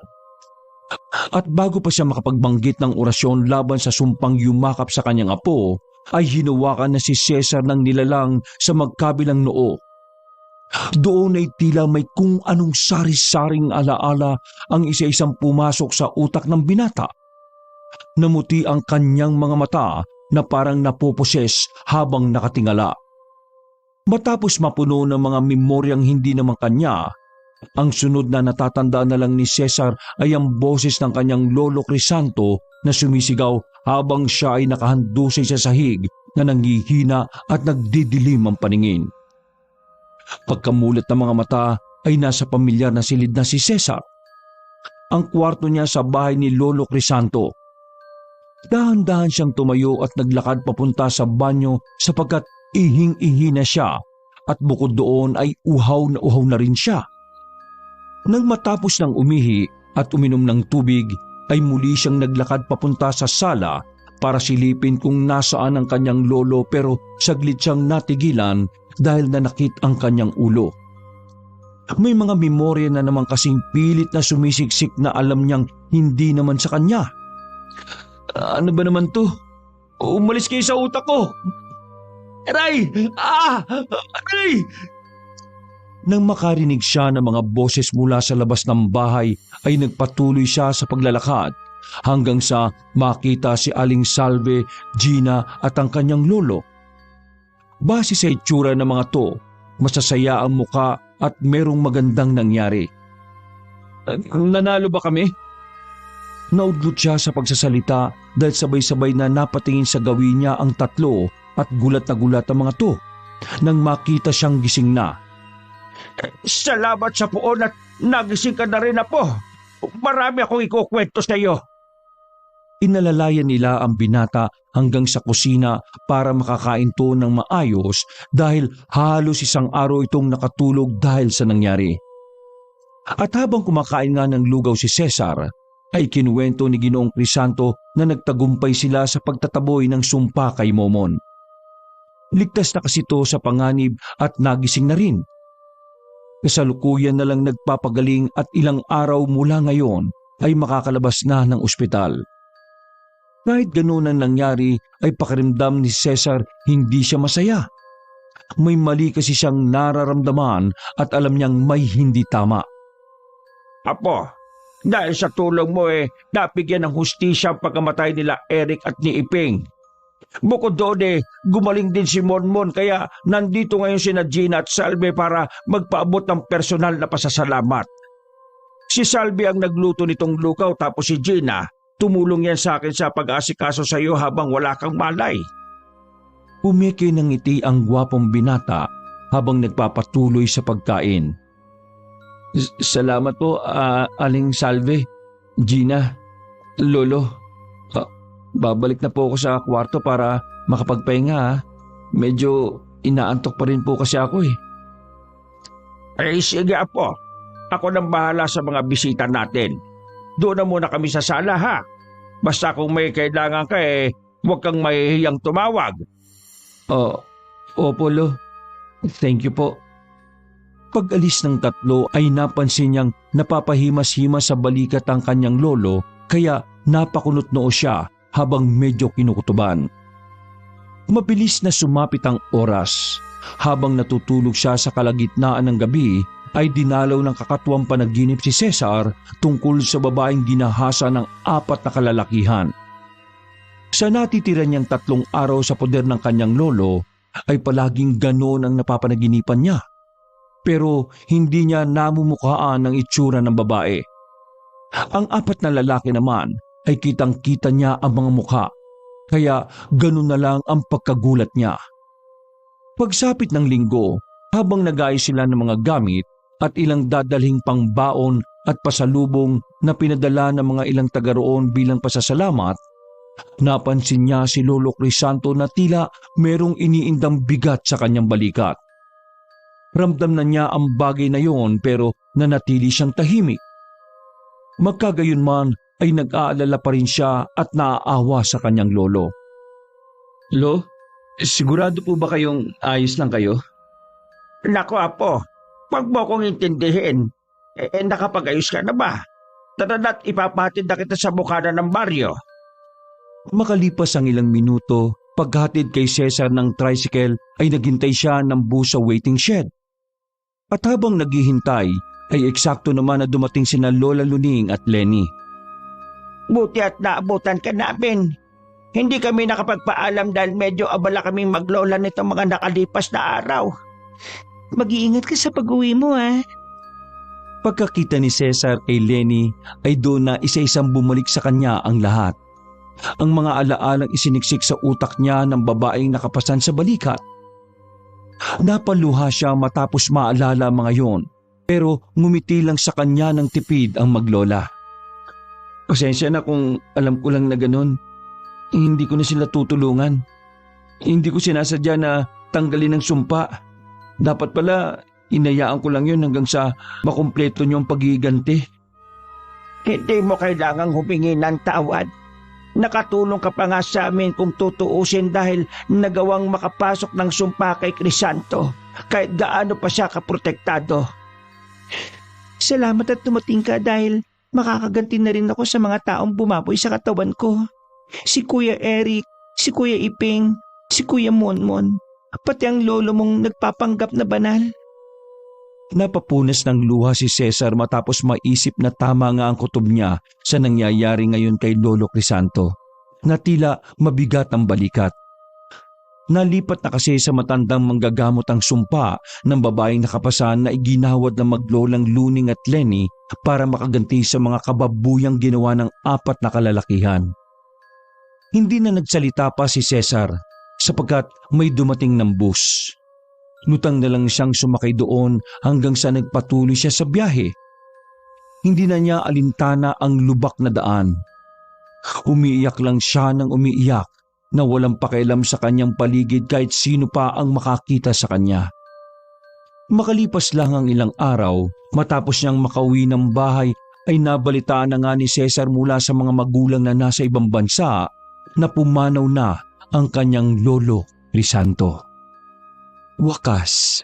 At bago pa siya makapagbanggit ng orasyon laban sa sumpang yumakap sa kanyang apo, ay hinawakan na si Cesar ng nilalang sa magkabilang noo. Doon ay tila may kung anong sari-saring alaala ang isa-isang pumasok sa utak ng binata. Namuti ang kanyang mga mata na parang napoposes habang nakatingala. Matapos mapuno ng mga memoryang hindi naman kanya, ang sunod na natatandaan na lang ni Cesar ay ang boses ng kanyang Lolo Crisanto na sumisigaw habang siya ay nakahandusay sa sahig na nanghihina at nagdidilim ang paningin. Pagkamulat ng mga mata ay nasa pamilyar na silid na si Cesar. Ang kwarto niya sa bahay ni Lolo Crisanto. Dahan-dahan siyang tumayo at naglakad papunta sa banyo sapagkat ihing-ihi na siya at bukod doon ay uhaw na rin siya. Nang matapos ng umihi at uminom ng tubig ay muli siyang naglakad papunta sa sala para silipin kung nasaan ang kanyang lolo pero saglit siyang natigilan dahil nanakit ang kanyang ulo. May mga memorya na naman kasing pilit na sumisiksik na alam niyang hindi naman sa kanya. Ano ba naman to? Umalis kayo sa utak ko! Aray! Aray! Nang makarinig siya ng mga boses mula sa labas ng bahay ay nagpatuloy siya sa paglalakad hanggang sa makita si Aling Salve, Gina at ang kanyang lolo. Base sa itsura ng mga to, masasaya ang muka at merong magandang nangyari. Nanalo ba kami? Naudlot siya sa pagsasalita dahil sabay-sabay na napatingin sa gawin niya ang tatlo at gulat na gulat ang mga to nang makita siyang gising na. Salamat sa puon at nagising ka na rin na po. Marami akong ikukwento sa iyo. Inalalayan nila ang binata hanggang sa kusina para makakain to ng maayos dahil halos isang araw itong nakatulog dahil sa nangyari. At habang kumakain nga ng lugaw si Cesar, ay kinuwento ni Ginoong Crisanto na nagtagumpay sila sa pagtataboy ng sumpa kay Momon. Ligtas na kasi ito sa panganib at nagising na rin. Kasalukuyan na lang nagpapagaling at ilang araw mula ngayon ay makakalabas na ng ospital. Kahit ganoon ang nangyari ay pakiramdam ni Cesar hindi siya masaya. May mali kasi siyang nararamdaman at alam niyang may hindi tama. Apo, dahil sa tulong mo napigyan ng hustisya ang pagkamatay nila Eric at ni Iping. Bukod doon gumaling din si Monmon kaya nandito ngayon sina Gina at Salve para magpaabot ng personal na pasasalamat. Si Salve ang nagluto nitong lukaw tapos si Gina, tumulong yan sa akin sa pag-aasikaso sa iyo habang wala kang malay. Umiki ng ngiti ang gwapong binata habang nagpapatuloy sa pagkain. Salamat po, Aling Salve, Gina, Lolo. Babalik na po ako sa kwarto para makapagpahinga. Medyo inaantok pa rin po kasi ako . Sige apo, ako nang bahala sa mga bisita natin. Doon na muna kami sa sala ha. Basta kung may kailangan ka huwag kang mahihiyang tumawag. Opo Lo. Thank you po. Pag-alis ng tatlo ay napansin niyang napapahimas-himas sa balikat ang kanyang lolo kaya napakunot noo siya habang medyo kinukutuban. Mabilis na sumapit ang oras. Habang natutulog siya sa kalagitnaan ng gabi, ay dinalaw ng kakatuwang panaginip si Cesar tungkol sa babaeng ginahasa ng 4 na kalalakihan. Sa natitira niyang 3 araw sa poder ng kanyang lolo, ay palaging ganoon ang napapanaginipan niya. Pero hindi niya namumukhaan ang itsura ng babae. Ang 4 na lalaki naman ay kitang-kita niya ang mga mukha, kaya ganun na lang ang pagkagulat niya. Pagsapit ng linggo, habang nag-aayos sila ng mga gamit at ilang dadalhing pangbaon at pasalubong na pinadala ng mga ilang taga roon bilang pasasalamat, napansin niya si Lolo Crisanto na tila merong iniindang bigat sa kanyang balikat. Ramdam na niya ang bagay na yon pero nanatili siyang tahimik. Magkagayunman ay nag-aalala pa rin siya at naaawa sa kanyang lolo. Lo, sigurado po ba kayong ayos lang kayo? Naku apo, wag mo kong intindihin. Nakapag-ayos ka na ba? Tara ipapatid na kita sa bukana ng baryo. Makalipas ang ilang minuto, paghatid kay Cesar ng tricycle ay naghintay siya ng bus sa waiting shed. At habang naghihintay, ay eksakto naman na dumating sina Lola Luning at Lenny. Buti at naabutan ka namin. Hindi kami nakapagpaalam dahil medyo abala kaming maglola nitong mga nakalipas na araw. Mag-iingat ka sa pag-uwi mo Pagkakita ni Cesar kay Lenny ay doon na isa-isang bumalik sa kanya ang lahat. Ang mga alaalang isiniksik sa utak niya ng babaeng nakapasan sa balikat. Napaluha siya matapos maalala mga yon, pero ngumiti lang sa kanya ng tipid ang maglola. Pasensya na kung alam ko lang na ganun. Hindi ko na sila tutulungan. Hindi ko sinasadya na tanggalin ang sumpa. Dapat pala, inayaan ko lang yun hanggang sa makumpleto niyong pag-iiganti. Hindi mo kailangang humingi ng tawad. Nakatulong ka pa nga sa amin kung tutuusin dahil nagawang makapasok ng sumpa kay Crisanto kahit gaano pa siya kaprotektado. Salamat at dumating ka dahil makakaganti na rin ako sa mga taong bumaboy sa katawan ko. Si Kuya Eric, si Kuya Iping, si Kuya Monmon, pati ang lolo mong nagpapanggap na banal. Napapunas ng luha si Cesar matapos maisip na tama nga ang kutob niya sa nangyayari ngayon kay Lolo Crisanto, na tila mabigat ang balikat. Nalipat na kasi sa matandang manggagamot ang sumpa ng babaeng nakapasan na iginawad ng maglolang Luning at Lenny para makaganti sa mga kababuyang ginawa ng 4 na kalalakihan. Hindi na nagsalita pa si Cesar sapagkat may dumating ng bus. Lutang na lang siyang sumakay doon hanggang sa nagpatuloy siya sa biyahe. Hindi na niya alintana ang lubak na daan. Umiiyak lang siya ng umiiyak na walang pakialam sa kanyang paligid kahit sino pa ang makakita sa kanya. Makalipas lang ang ilang araw, matapos niyang makauwi ng bahay ay nabalitaan na nga ni Cesar mula sa mga magulang na nasa ibang bansa na pumanaw na ang kanyang Lolo Crisanto. Wakas,